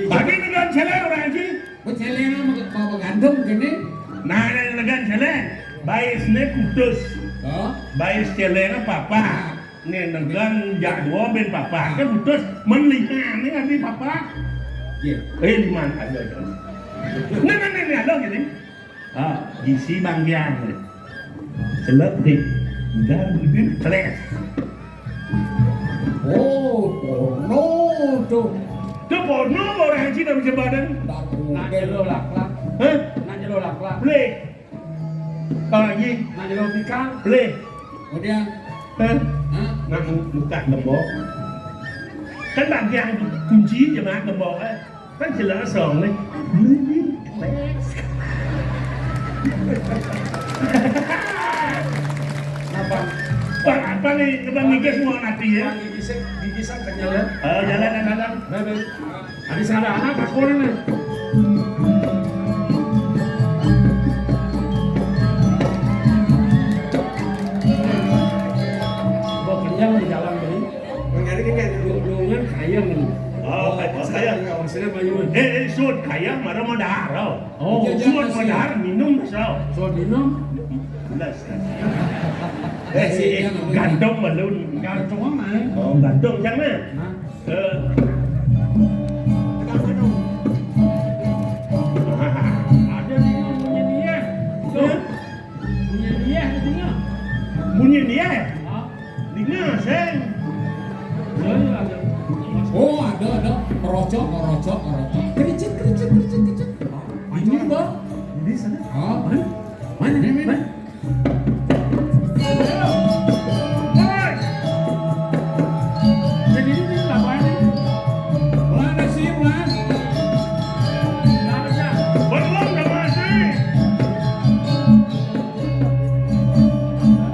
Speaker 4: bagi negan celeng orang haji
Speaker 2: celeng mau mengandung gini
Speaker 4: nah negan celeng baisnya putus bais celeng papa nih negan jak 2 ben papa kan putus menlima nih nanti papa lima ada nih ada gini gisi banggiang selep nih dan bibir celes
Speaker 2: porno tuh
Speaker 4: porno orang haji dah bisa badan
Speaker 2: nak jelo lak-lak play lagi nak jelo tikang
Speaker 4: play
Speaker 2: kemudian
Speaker 4: nak buka gembok kan bagian kunci jemaah gembok kan jelas song nih apa nih coba mikir semua nanti ya
Speaker 2: gigisan kenyal
Speaker 4: jalan
Speaker 2: habis ada anak aku nih Maksudnya Bayu.
Speaker 4: Sud kayak marah modar.
Speaker 2: Oh,
Speaker 4: Sud modar minum so.
Speaker 2: So minum.
Speaker 4: Belas. Si gantung balun.
Speaker 2: Gantung mana?
Speaker 4: Oh, gantung jangan.
Speaker 2: Ada minum punya dia. Tuh. Punya dia katanya.
Speaker 4: Bunyi dia.
Speaker 2: Hah?
Speaker 4: Dina seng.
Speaker 2: Oh ada merocok. Kericit. Ini bang. Ini sana. Mana? Jadi ini apa? Mana sih Mas?
Speaker 4: Belum sama sih.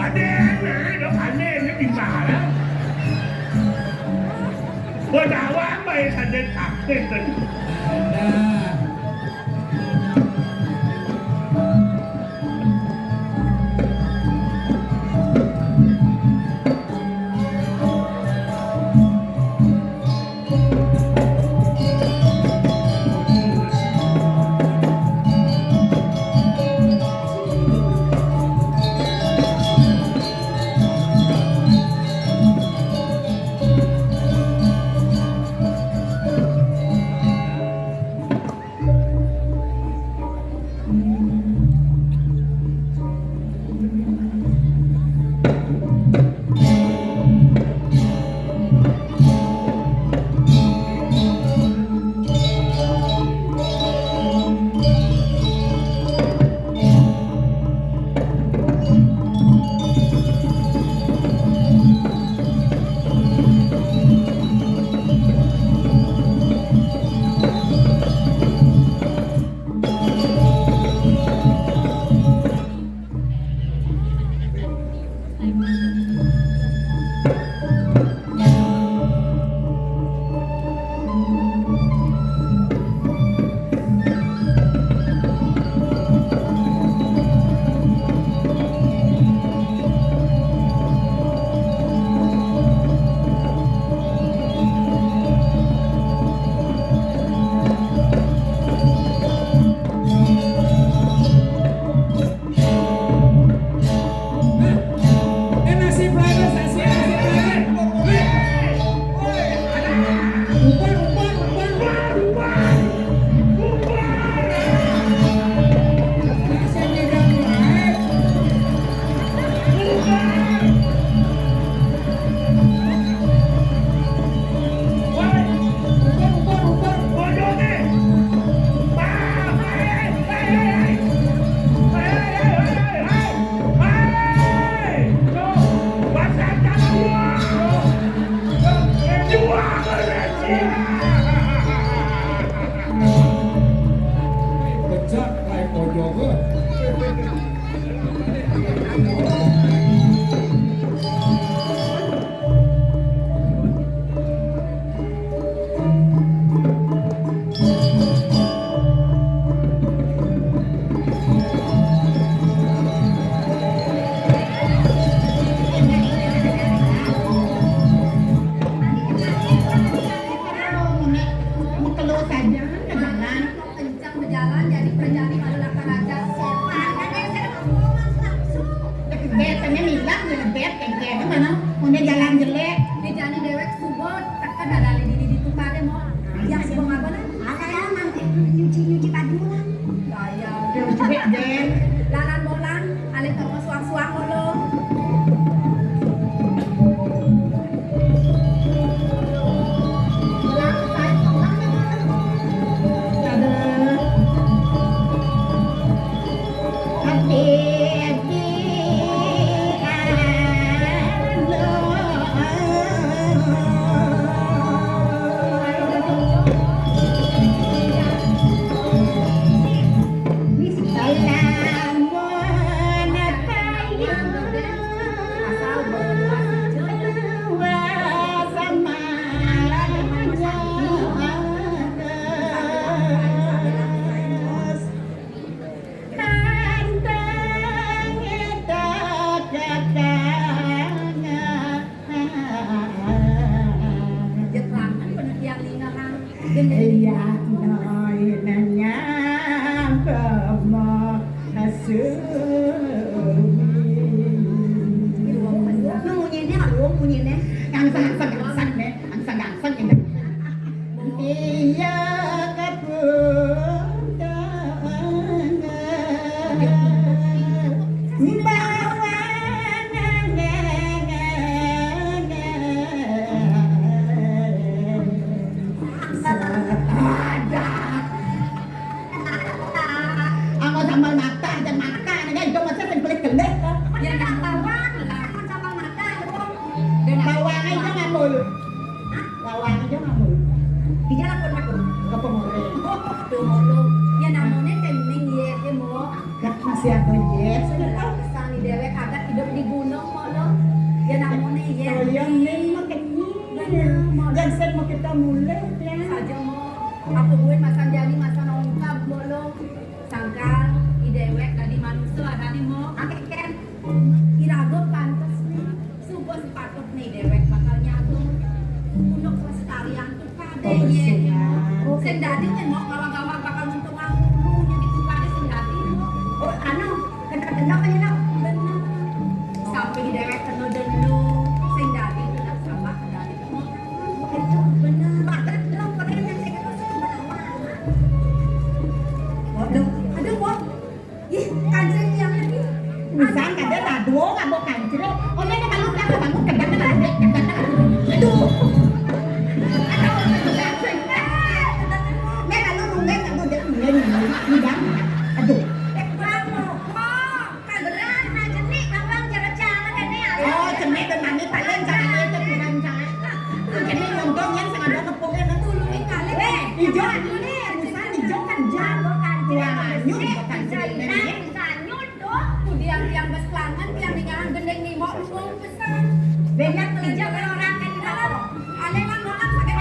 Speaker 4: Ada aneh ni gimana? Berdawa baik saja takut tadi.
Speaker 7: ini yang gangsang nih gangsang ini iya masih ada yes
Speaker 8: Sani dewek agak hidup di gunung mono. Ya namanya ya.
Speaker 7: yang ini dan saya mau kita mulai ya
Speaker 8: Saja mau aku gue masan jadi masan ongkap mono. Sangkal di dewek tadi manusia ada di mau akeken. Irago pantas nih. Subuh sepatut nih dewek bakal nyatu. Untuk pelestarian tuh kade ya. Sing dadi nih mau ngawang-ngawang bakal untung aku dulu gitu kade sing dadi.
Speaker 7: oh anu kenal kan ya
Speaker 8: Bener. Sampai di dewek kena dulu. Sing dadi tetap sama dadi temu. Itu bener. Bahkan lo keren yang saya kata sebenarnya. Aduh, wah. Ih, kancing yang ini.
Speaker 7: misal kada rado ngabo kancre oh ini kalau kita kamu kedang aduh Nek kalau rungeng aku udah ngidang aduh oh cemek temani paling jangan itu kurang jangan jadi untung yang sangat ada tepungnya itu hijau misal hijau kan jago kan nyut kan
Speaker 8: Kemudian yang beslangan, yang ningalan gendeng nih mau lu pesan.
Speaker 7: banyak
Speaker 8: Hijau kalau orang kan di dalam. Aleman makan pakai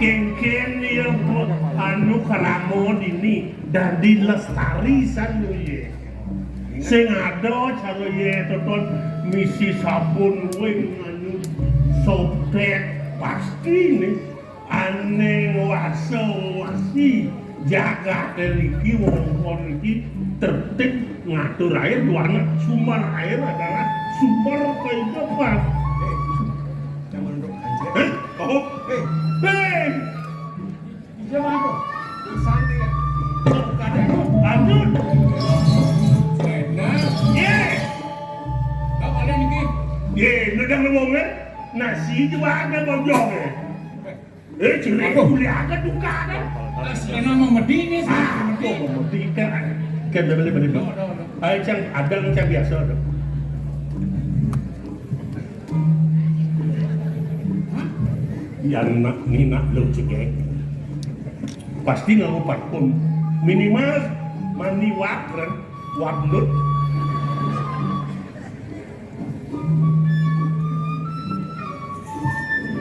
Speaker 4: Kengken dia anu karamon ini dan dilestarisan ye. Sing ada cara ye toton misi sabun wing anu sotek pasti nih aneh wasi jaga teriki wong iki tertib ngatur air warna sumber air adalah sumber kehidupan.
Speaker 1: Jangan dong anjir. Oh,
Speaker 4: Hei,
Speaker 2: Siapa aku? Santai ya.
Speaker 4: lanjut.
Speaker 2: Enak.
Speaker 4: Ye,
Speaker 2: Kau ada nih.
Speaker 4: ye, nedang ngomongnya nasi juga ada bojongnya. Ciri kuliah ada duka ada.
Speaker 2: Aslinya nama medini sih.
Speaker 4: Mesti kan beli. Ayo cang ada cang biasa ada. Yang nak lo cekek pasti nggak parfum minimal mandi water wadlut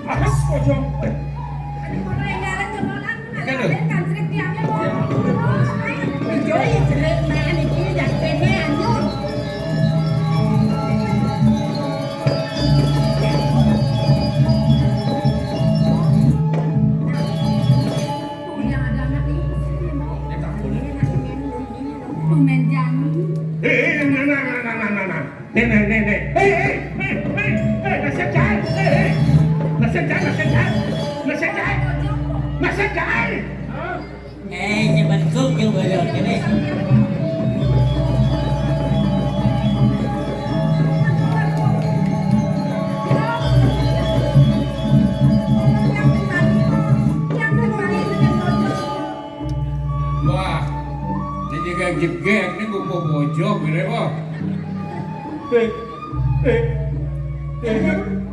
Speaker 4: awas pojok
Speaker 7: hijau ya jelek nah ini yang kene anu
Speaker 9: Bentuk yang banyak ini.
Speaker 2: Wah, Ini juga jegek ini gue mau bojok gitu kok.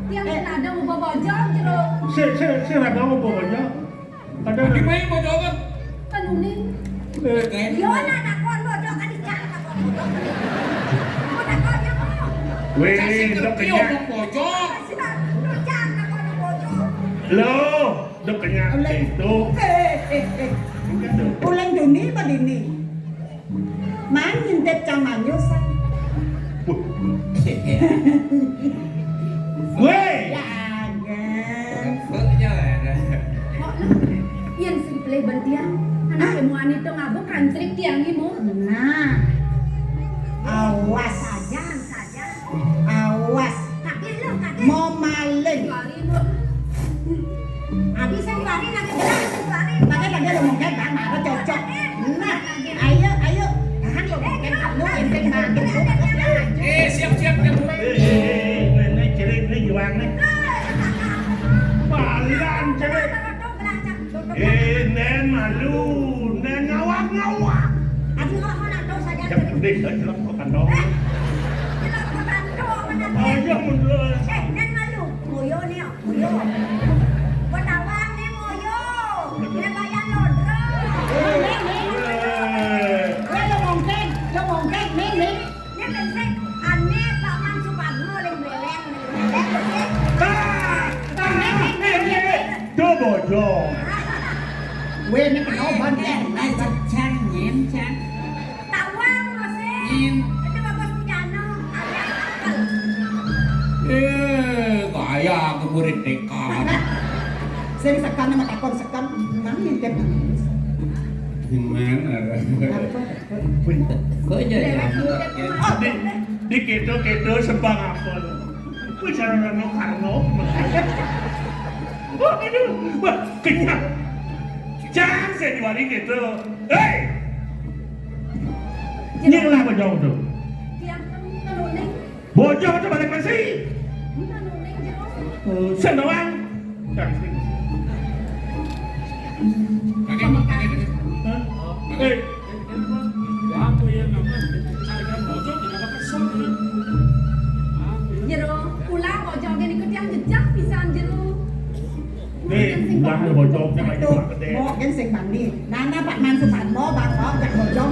Speaker 8: Tiang ada mau bojong jero.
Speaker 3: Saya rada mau bawa ada
Speaker 2: Di mana bojok kan?
Speaker 8: Kanuning. Yo anak kon bojong kan dicak kon. Kon kon yo.
Speaker 3: weh dok kenyang
Speaker 2: bojok.
Speaker 3: lo dok kenyang itu
Speaker 7: Ulang duni ba dini? Man hintip cang manyos.
Speaker 3: weh
Speaker 8: Yang simple bantian. Anak emu anito ngabuk kancrik tiang imu.
Speaker 7: Nah, awas
Speaker 8: Saja.
Speaker 7: awas
Speaker 8: Kakek lo kakek.
Speaker 7: mau maling.
Speaker 8: Lari lo. Abi saya lari lagi lari.
Speaker 7: Pakai tadi lo mungkin bang mana cocok. Nah, ayo tahan lo mungkin lu enteng makin
Speaker 2: Siap-siap ya Bu.
Speaker 3: nenek cerit nih juang nih balan cerit nen malu nen ngawak
Speaker 8: Aduh kalau nak tahu saja.
Speaker 3: yang penting saya jelas kok kandong ayo mundur
Speaker 8: Nen malu. Moyo nih, moyo. Penawar nih moyo. Dia bayar lodro.
Speaker 7: lo mungkin nih
Speaker 8: Dia pensek aneh Pak Man Suparno leng-leng.
Speaker 3: tuh bojong
Speaker 7: weh ini kenoban ya
Speaker 6: Cang nyem cang.
Speaker 8: Tawang masih.
Speaker 6: Nyem.
Speaker 8: Itu bagus pujano.
Speaker 2: Kaya kemurid TK.
Speaker 7: sering sekan sama takon sekan nang hintip
Speaker 2: Gimana?
Speaker 6: Kok jadi
Speaker 3: di kedo sebang apa lo bicara Rano Karno wah ini wah kenyang jangan saya diwari gitu hei ini lah bojong tuh
Speaker 8: Tiang kanuning.
Speaker 3: bojong itu balik masih
Speaker 8: Kanuning jero.
Speaker 3: sendoang hei
Speaker 8: Jero pulang bojong gini ke tiang jejak pisan jero.
Speaker 3: nih ulang tuh bojongnya banyak
Speaker 7: tuh
Speaker 3: banget deh
Speaker 7: mau kan sing bandi nana Pak Man Suparno bang kok jak bojong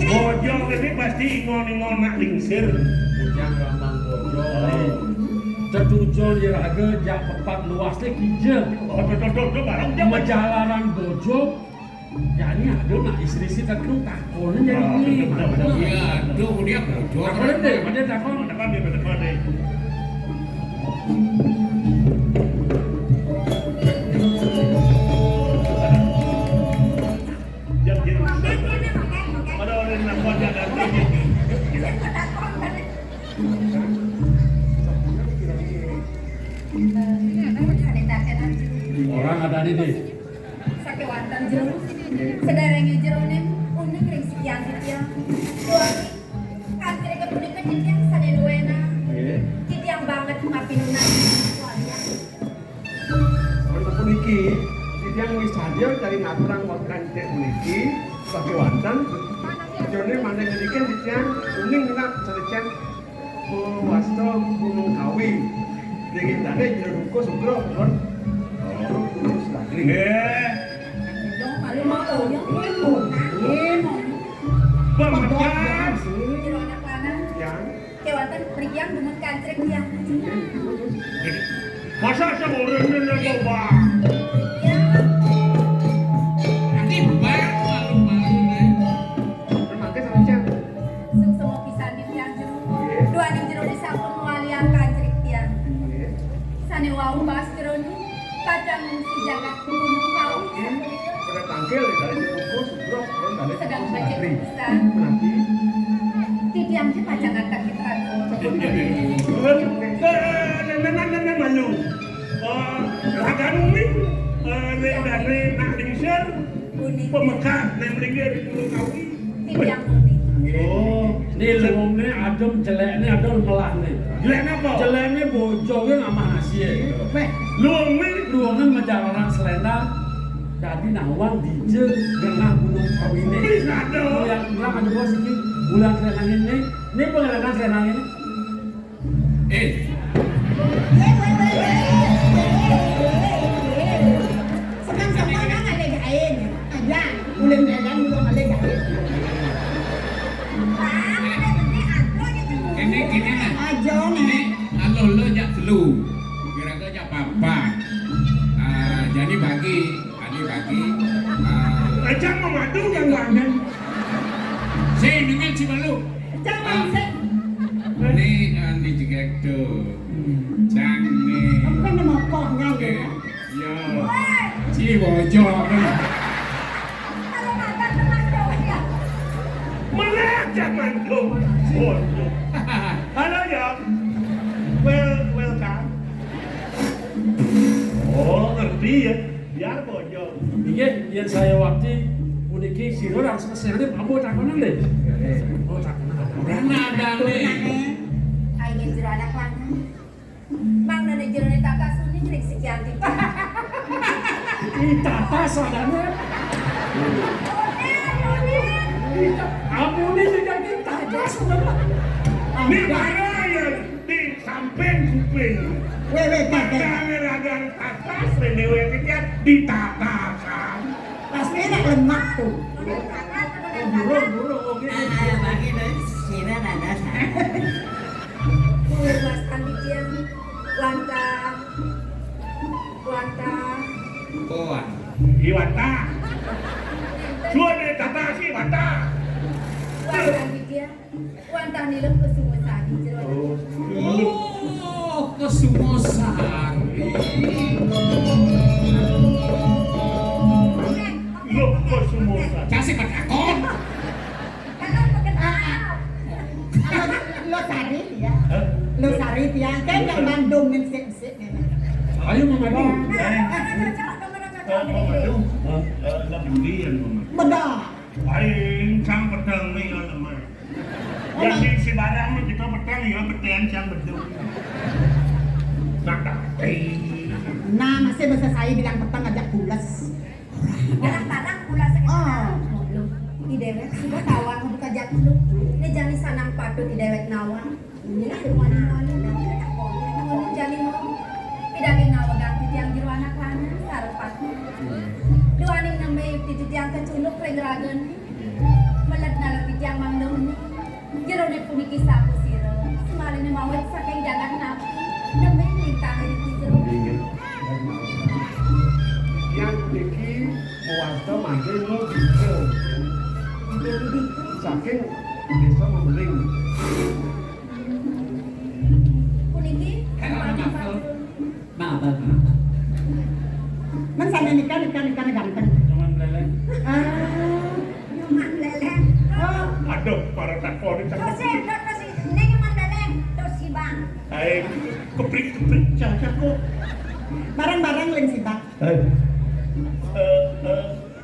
Speaker 3: bojong ini pasti ingon-ingon nak lingsir
Speaker 9: yang lambang bojong tertujuan di raga jak pepat luasnya kijel
Speaker 3: oh tuh barang dia
Speaker 9: majalaran bojong jadi ada nak istri terkena takonnya jadi ini
Speaker 2: Iya, tuh dia bojok.
Speaker 9: takonnya deh pada takon
Speaker 3: tekan deh yang jadi ada orang nak buat jaga
Speaker 9: orang ada di deh
Speaker 8: Sakit wantan jero. Sederenge jero nih. Unik ring sekian sekian. Dua kantor ke punya ke tiang sade luena. Tiang banget ngapinunan.
Speaker 1: Untuk puniki, yang wis saja dari ngaturang waktu cek puniki sebagai wantan. Jadi mana ngedikan yang uning nak carikan wasta gunung kawi. Dengan tadi jadi ruko sugro kan. Terus lagi.
Speaker 8: Dong malu mau yo.
Speaker 3: Pemecat
Speaker 8: Jero anak lanang.
Speaker 1: Yang
Speaker 8: Kewatan priang dengan kancrek tiang.
Speaker 3: masa saya mau rendah bawa
Speaker 8: Ya.
Speaker 2: Nanti banyak malu-malu nih.
Speaker 1: memakai sama cek.
Speaker 8: Semua pisan di tiang jero. Dua ning jero desa pun walian kancrek tiang. Sane wau bahas jero ni. Kacang si jagat gunung kawi.
Speaker 1: Pada tangkil dari ruko sugro kan tadi
Speaker 8: Sedang baca
Speaker 1: lagi.
Speaker 8: pesan.
Speaker 1: Nanti
Speaker 8: Titi
Speaker 4: Agak uming, dari nak dingsir, pemekat yang meringir di Pulau Kawi.
Speaker 6: Tiang muni.
Speaker 9: Oh, ini lengungnya adem, jeleknya adem melah nih.
Speaker 4: Jelek apa?
Speaker 9: Jeleknya bojongnya nggak mahasiswa. Luangnya menjalanan selendang. Jadi nawang dijel dengan gunung Kawine.
Speaker 4: Bisa dong.
Speaker 9: Yang bilang ada bos ini bulan selendang ini pengalaman selendang ini.
Speaker 7: Senang-senang ada gain. Aja, ulun dagang belum ada gain.
Speaker 2: Kini nah.
Speaker 7: Aja
Speaker 2: Ini
Speaker 7: nih.
Speaker 2: alo jak flu. Kira-kira jak papa. Jadi bagi.
Speaker 4: Aja mau madu yang banyak.
Speaker 2: Saya dengan si malu.
Speaker 7: Jangan sih.
Speaker 2: Ini andi juga tuh. Jangan nih.
Speaker 7: Apa nama koknya
Speaker 2: Oke.
Speaker 7: ya?
Speaker 2: Ya. Si bojo kan.
Speaker 4: Mana zaman tu? Halo ya. Welcome. Oh, ngerti ya. Biar bojong.
Speaker 9: Iya, yang saya waktu puniki siro harus kesehatan apa cakonan deh. Oh cakonan.
Speaker 2: Mana ada nih.
Speaker 6: Ayo jero anak lanang. Bang nane jero ne tata suni nyrik sekian tiga.
Speaker 9: Tata sadane. Ampun ini jadi tata sadane.
Speaker 4: Ini mana ya di samping kuping.
Speaker 7: Wewe kakek.
Speaker 4: Ragang atas renewe kita ditata kan.
Speaker 7: Pasti nak lemak tuh.
Speaker 9: Buru oke.
Speaker 6: Bagi deh, sira nada. Mas Andi Jian, Wanta.
Speaker 2: Koan.
Speaker 4: Iwata. Suara tata si Wata.
Speaker 6: Wanta Andi Jian, Wanta nilem kesumur sadi jero.
Speaker 2: Oh, Kesumosari.
Speaker 4: Lo kok semua.
Speaker 2: Kasih patakon.
Speaker 7: Lo sari ya. Lo sari ya. Kan yang Bandung yang sip-sip memang.
Speaker 9: Ayo Mama Di.
Speaker 4: Lebih yang mama.
Speaker 7: Bedah.
Speaker 4: Aing sang petang ni lemah. Jadi si barang ni kita petang ya petang sang betul. Nak tak.
Speaker 7: Nah, masih bahasa saya bilang petang ajak pulas.
Speaker 6: Kadang-kadang pula sekarang. Idewek sudah tawar buka jatuh. Ini jani sanang patut idewek nawang. Ini lah wani-wani nanti tak boleh. Ini jani mau. Pidagi nawang ganti tiang jiru anak lana sarepat. Dua ning name titi tiang keculuk rengragen. Melet nalak tiang mangdong. Jiru ne puniki sapu sira. Semali ne mawet saking jangan napi. Neme lintang iki jiru.
Speaker 3: Yang iki muasta mangke lo bisa. Saking desa membeling.
Speaker 6: Puniki
Speaker 2: Maaf.
Speaker 7: Men sana nikah ganteng.
Speaker 9: Cuman leleng.
Speaker 6: Nyoman leleng.
Speaker 4: Aduh, para takon ni
Speaker 6: Terus ini nyoman leleng. Terus si bang.
Speaker 4: Aing keprik cacak kok.
Speaker 7: Barang-barang lain sibak.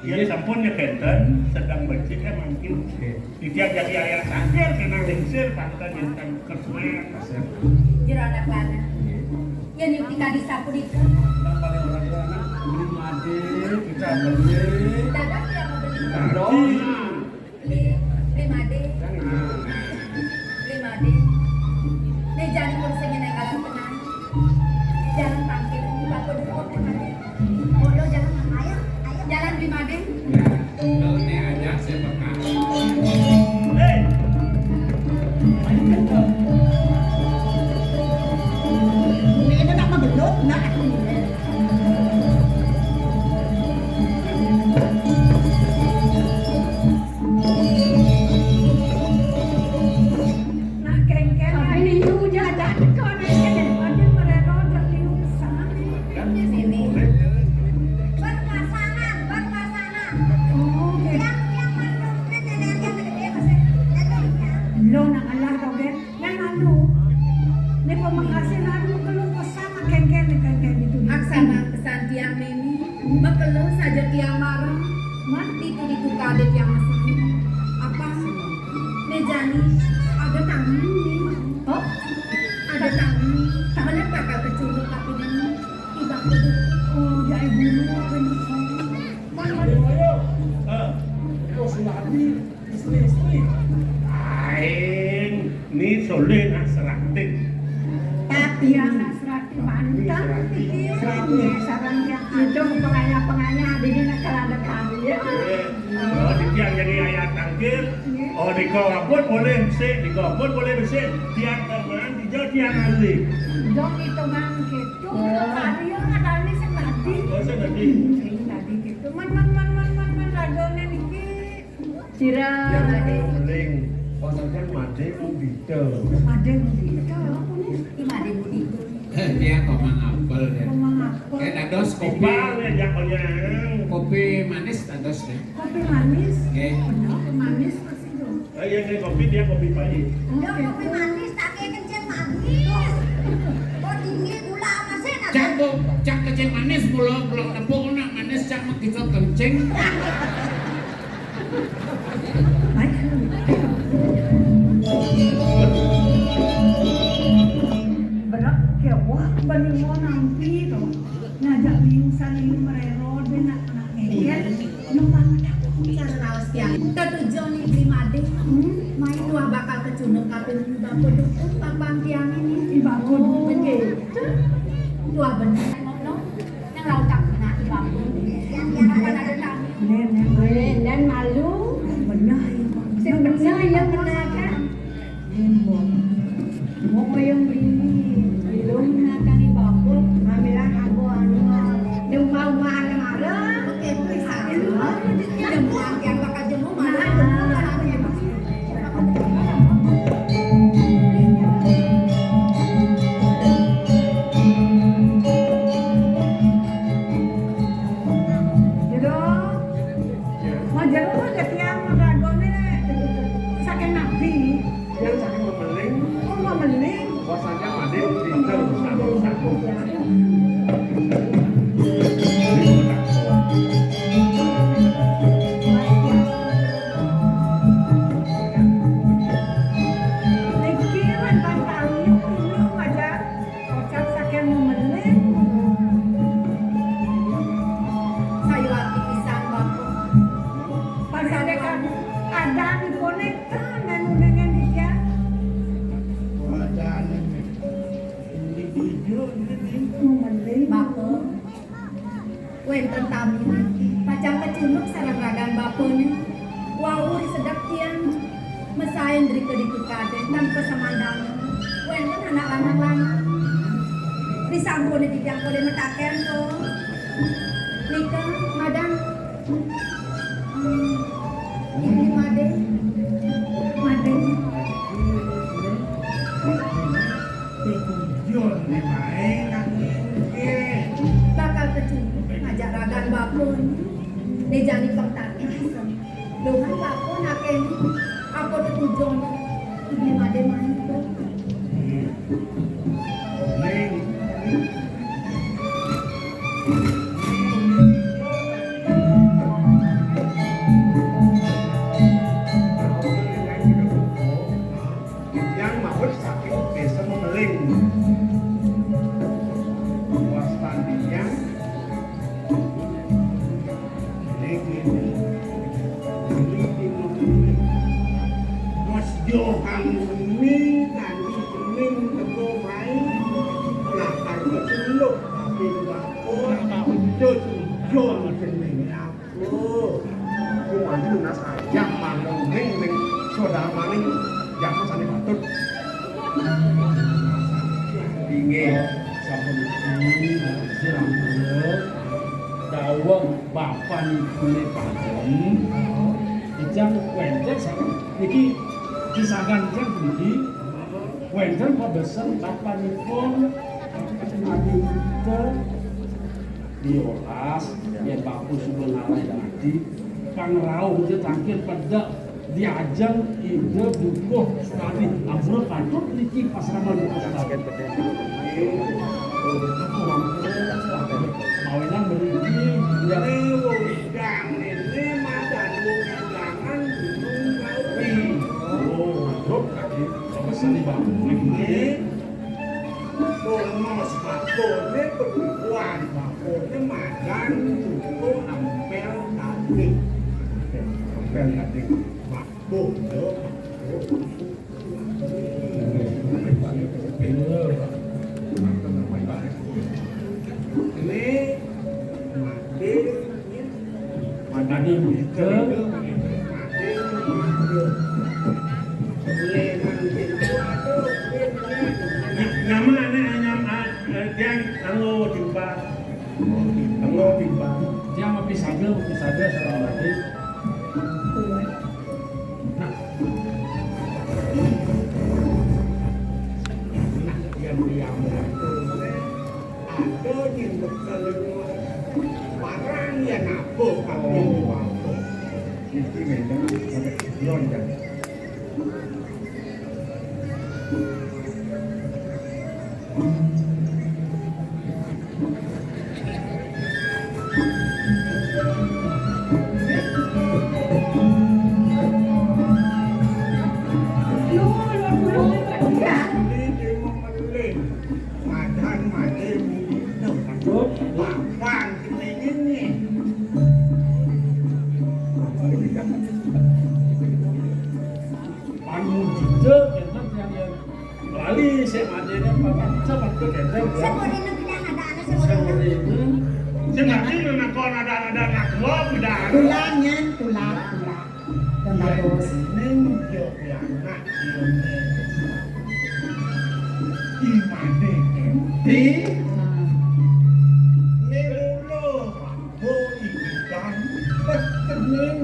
Speaker 4: Ya sampun ya kenten sedang bersihnya mungkin di tiap jadi ayah sakit kena lingsir pangkat yang kesuai
Speaker 6: Jero anak lana. Ya nyuk di sapu di ke.
Speaker 9: Yang paling orang beli made kita beli.
Speaker 6: Dagang dia mau beli. Beli made. Beli made. Nih jadi kursinya naik alam tenang. Jalan tampil di bakul dukung made. Molo jalan ayo. Jalan beli made.
Speaker 2: Lo ini aja saya bakal.
Speaker 7: Ini nak magelut nak aku ni. Nak kengkel ini you jajan kau ni kan ada mereka terliu sana.
Speaker 6: Di sini. Berpasangan.
Speaker 7: Oh,
Speaker 6: Yang mandung ni nenek yang gede masih neneknya.
Speaker 7: lo nak alah kau kan? Yang malu. Ni pemakasih lalu kalau kau sama kengkel itu.
Speaker 6: Aksana kesana
Speaker 8: Mekelo saja tiang marah, mati itu kade tiang masalah. Apa? Mejani ada tangan nih. Oh, ada tangan nih. Tangannya bakal keculuk tapi ini tiba kudu. Oh, jadi bulu apa nih?
Speaker 9: Kau seladi istri.
Speaker 4: Aing ni solen asratin.
Speaker 7: Tapi anak serati mantap pikir. Sarang yang itu penganya di nak kalanda kali ya.
Speaker 4: Oh, dia jadi ayat tangkir. Oh, di kau apun boleh bersih, di kau apun boleh bersih. Tiang teman, dijauh tiang ahli.
Speaker 7: Dong itu mang gitu. Hari yang ada ni serati.
Speaker 4: Oh, saya tadi.
Speaker 7: Tadi gitu. Man lagone niki. Sira.
Speaker 4: Yang paling pasangan made ubito.
Speaker 7: Ada gitu.
Speaker 8: Imade begitu.
Speaker 2: Dia komang apel ya.
Speaker 7: Mengapa?
Speaker 2: Dados kopi.
Speaker 4: Kopal ya jakonya.
Speaker 2: Kopi manis dados deh.
Speaker 7: Kopi manis.
Speaker 2: Oke.
Speaker 7: Kopi manis pasti dong.
Speaker 4: Yang ini kopi dia kopi pahit.
Speaker 8: Dia kopi manis tak kayak kencing manis. Oh tinggi gula apa sih?
Speaker 2: Cak kencing manis belum nepuk nak manis cak mah kita kencing.
Speaker 7: Berat kewah bani mo nampi to. Ngajak minsan ini merero dan nak ngeyel. Numpang
Speaker 8: Cara raos tiang. Ketujuh nih primade. Main dua bakal kecundung kapil juga kodok papang tiang ini.
Speaker 7: Ibaku
Speaker 8: Begitu. Dua benar. Yang laut tak kena ibaku. Yang akan ada tamu.
Speaker 7: dan malu. Benar ya. Benar ya benar kan. Mau yang ini belum nak ibaku. Amilah aku anu. Dia mau ada marah.
Speaker 8: Oke, bisa. Jempuan yang bakal jemu mana?
Speaker 4: Yang saking memeling, puasanya made ubito satu-satu.
Speaker 8: Sayuati pisang baku. Baku. Wenten tami. Macam kecunuk sarang ragan baku ni. Wau sedap tiang. Mesain dari keditu kade tanpa samandangan. Wenten anak lanang-lanang. Disambung ni tidak boleh metaken ko. Nika, madam. Ini made.
Speaker 4: Tujuan ni main
Speaker 8: Bakal kecundung ngajak ragan bakun. Dia jadi pertanyaan. Dengan bakun akan apa tujuan ini made main tu.
Speaker 4: Ling. Yang mau sakit bisa memeling. Wastandinya Mas Johan ini nanti kening teko main lakar keceluk tapi bakon tujuan kening aku cuma itu sayang maling ning saudara maling yang masane patut dingin
Speaker 9: Sampun iki siram dawuh bapak ibune Paden. Ijang wenten iki kisahan jang pundi wenten pebesen bapanipun adipun diolas yen bapak sudah ngalah tadi kang rawuh tangkir pedek diajeng ide dukuh sekali ampun patut niki pasrama dukuh sekali mawinan beriki
Speaker 1: Udang ini madan udangan gunung Kawi.
Speaker 9: Drop lagi. Apa sih bang?
Speaker 1: Ini Bonos bakone perempuan bakone madan itu ampel tadi. Ampel tadi. Bakbo yo. Ini mati.
Speaker 3: Madani ke
Speaker 4: Nama yang anggo timbang. Anggo timbang.
Speaker 9: Dia mapi saja sama lagi.
Speaker 1: Diam-diam ada yang berkeluar barang yang apa kami bawa itu memang sampai loncat.
Speaker 9: Lali saya ada kan bapak cepat ke kendeng.
Speaker 8: Semuanya bilang ada semuanya.
Speaker 4: Sengaja nak ada nak gua udah.
Speaker 6: Tulangan, tulang. Dan bagus.
Speaker 1: Nenjo yang nak imane enti nemulo bo ikan ketening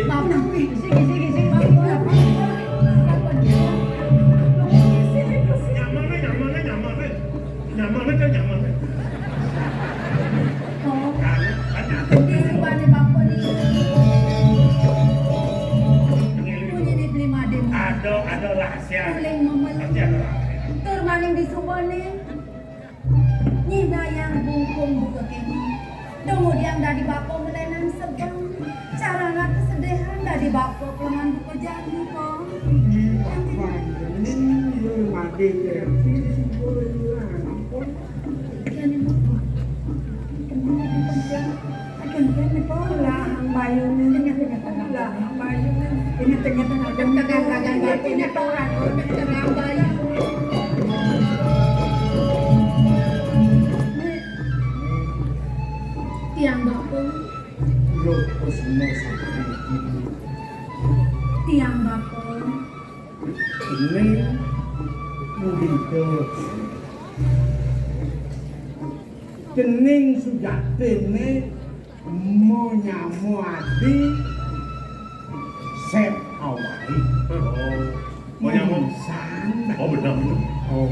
Speaker 7: Mau nanti, sini.
Speaker 4: Nyaman kan.
Speaker 8: Oh, di sebalik bapak ni. Punya ni beli madem.
Speaker 4: Ada rahasia.
Speaker 8: Paling momen.
Speaker 4: Pasti ada rahasia.
Speaker 8: Termaling di sumber ni. Nyina yang bungkung buka kini. Kemudian dari bapak melenan sebang. Cara nak kesedihan dari bapak pelangan buka jadi kok.
Speaker 1: mati
Speaker 8: tiang bapung
Speaker 1: lupus sakit
Speaker 8: tiang bapung
Speaker 1: ini begitu kening sudah tene mau nyamuadi sep awali
Speaker 4: Mau nyamuk.
Speaker 1: sana
Speaker 4: Oh benar.
Speaker 1: oh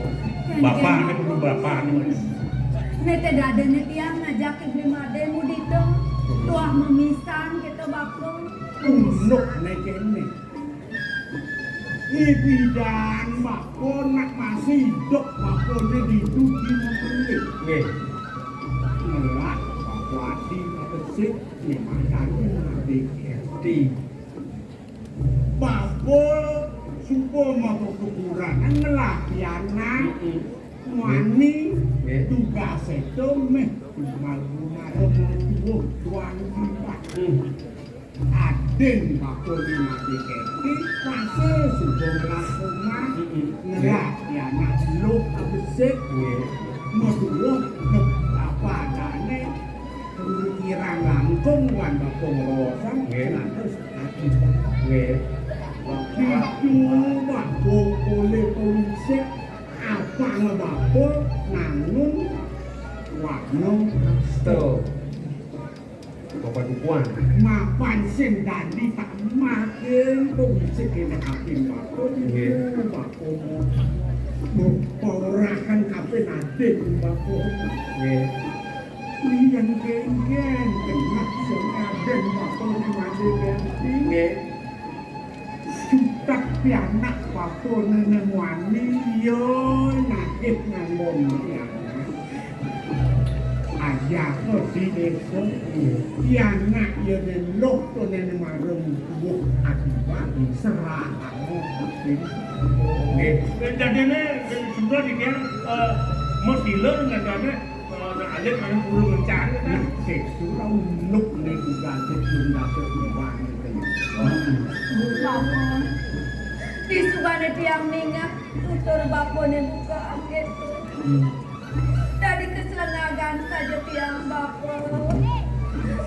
Speaker 4: Bapak ini perlu bapak ini.
Speaker 8: nete dadanya tiang ngajak ke beli made mudito tuah memisan kita bapung
Speaker 1: unuk nekene ibidan bako nak masih hidup bako ini didugi membeli
Speaker 4: Nggih.
Speaker 1: melak bako adi pesik dimakani nanti kesti bako supo mau kekurangan melak yana wani tugas itu meh malu-malu tuh tuan kita aden bako di mati kesti pasti supo melakukan ngelak yana lu pesik Maduro apa adane pemikiran langkung wan bakong rosan lantas akibat itu bakong oleh polisi apa ngebakong nangun wanung
Speaker 4: Tuh. Bapak dukuan.
Speaker 1: mapan sendani tak makin polisi kena kapin bakong itu bakong Pororakan kafe nadek bakong yang geng-geng kena sengaden bakong di made ganti Sutak pianak bakong neneng wani yo nakit ngambon pianak Ada ya ke di desa ya nak ya delok to nene marung buh akibat serang aku
Speaker 4: Nggih. Jadine sudah dia mesti leur ngadane alit kan kudu mencari kan.
Speaker 1: sik surau nuk ne juga tetunda sebuah
Speaker 8: Di subane tiang minyak, tutur bapone buka angin. Dari keselengagan saja tiang bapo.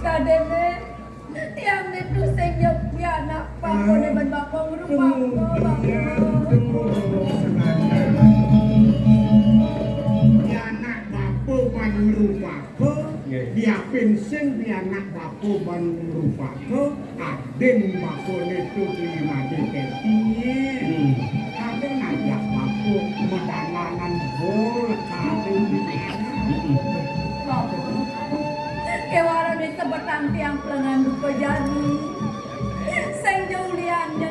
Speaker 8: Kadene tiang itu senyap ya anak bapone ben bapo ngurung bapo.
Speaker 1: dia anak bapo ban rupaku dia pensen dia anak bapo ban rupaku aden bapo itu terima deketinya ada ngajak bapo medalanan bol kadang di
Speaker 8: Kewaran di sebetan tiang pelengan duka jadi. Seng Juliannya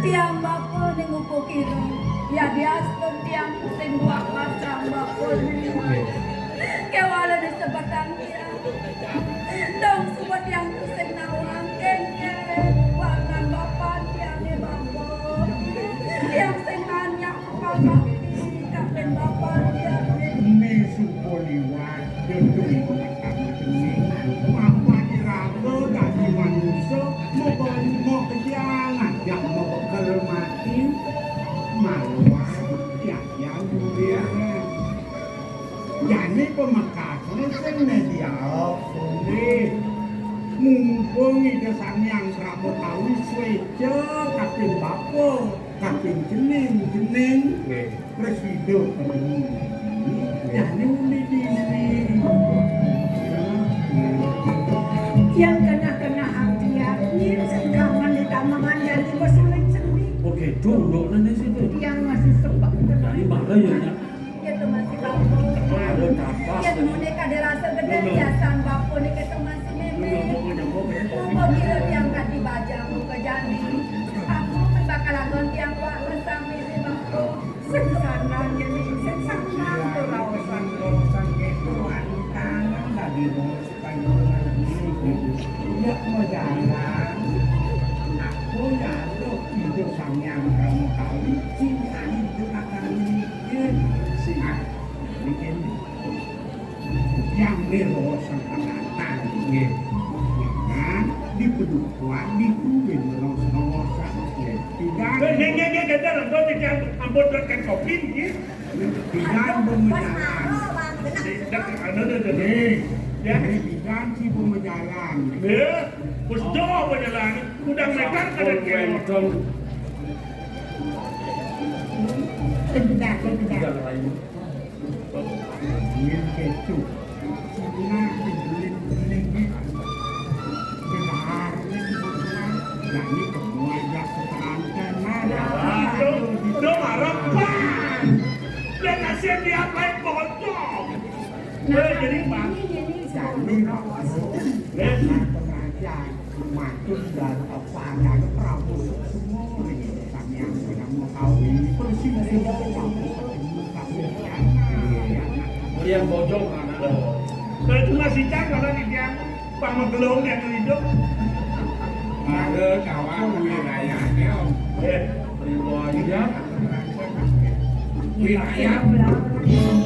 Speaker 8: tiang bapo ning upo kira. Ya diaston tiang sing buak pasang bapo ni. Kewaran di sebetan tiang. Dong subat yang sing nawang kengke. Wangan bapak tiang ni bapo. Tiang sing banyak bapak kapen bapak tiang ni.
Speaker 1: Mesu poliwat dendui Papa diraga dari manusia mau kejangan yang mau mati maluan ya dunia jadi pemekasan semedia boleh mumpung itu yang rambut tahu swece kapin bapo kapin jening presiden jadi undi diri
Speaker 7: Yang kena hati-hati sekarang di tamangan jadi bersulit sendiri.
Speaker 9: Oke, duduk nanti situ.
Speaker 7: Yang masih sebab
Speaker 9: Jadi mana ya?
Speaker 8: Itu masih bapo.
Speaker 9: Ada tapas.
Speaker 8: Ya boneka dirasa gede biasan bapo ni kita masih meme. Mau kira tiang kati baja muka jadi. Aku bakal lakukan tiang wak bersama ini bapo.
Speaker 7: seksana jadi seksana kerawasan.
Speaker 1: Lagi mau supaya tidak mau jalan aku ya lo hidup yang kamu tahu cinta itu akan bikin yang berosan penantang kan di pedukuan di kubin meros-merosan tidak
Speaker 4: Kita nonton di yang ampun kan kopi
Speaker 1: tidak berjalan
Speaker 4: tidak ada ya
Speaker 1: tidak si berjalan
Speaker 4: ya pus jauh berjalan udah mereka kada kira
Speaker 1: tidak ingin kecu sila dibeli-beli benar yakni kemuajak seterankan
Speaker 4: itu harapan dan nasihat diapain bocor jadi bang
Speaker 1: jadi karena pengajar makin dan apa dan Prabu semua kami yang sudah mengetahui persis
Speaker 9: Yang bojong anak.
Speaker 4: kalau itu masih cakap lagi dia pamagelong yang hidup
Speaker 2: ada kawan wilayahnya
Speaker 9: Riwayat
Speaker 2: wilayah
Speaker 7: Belau-belau.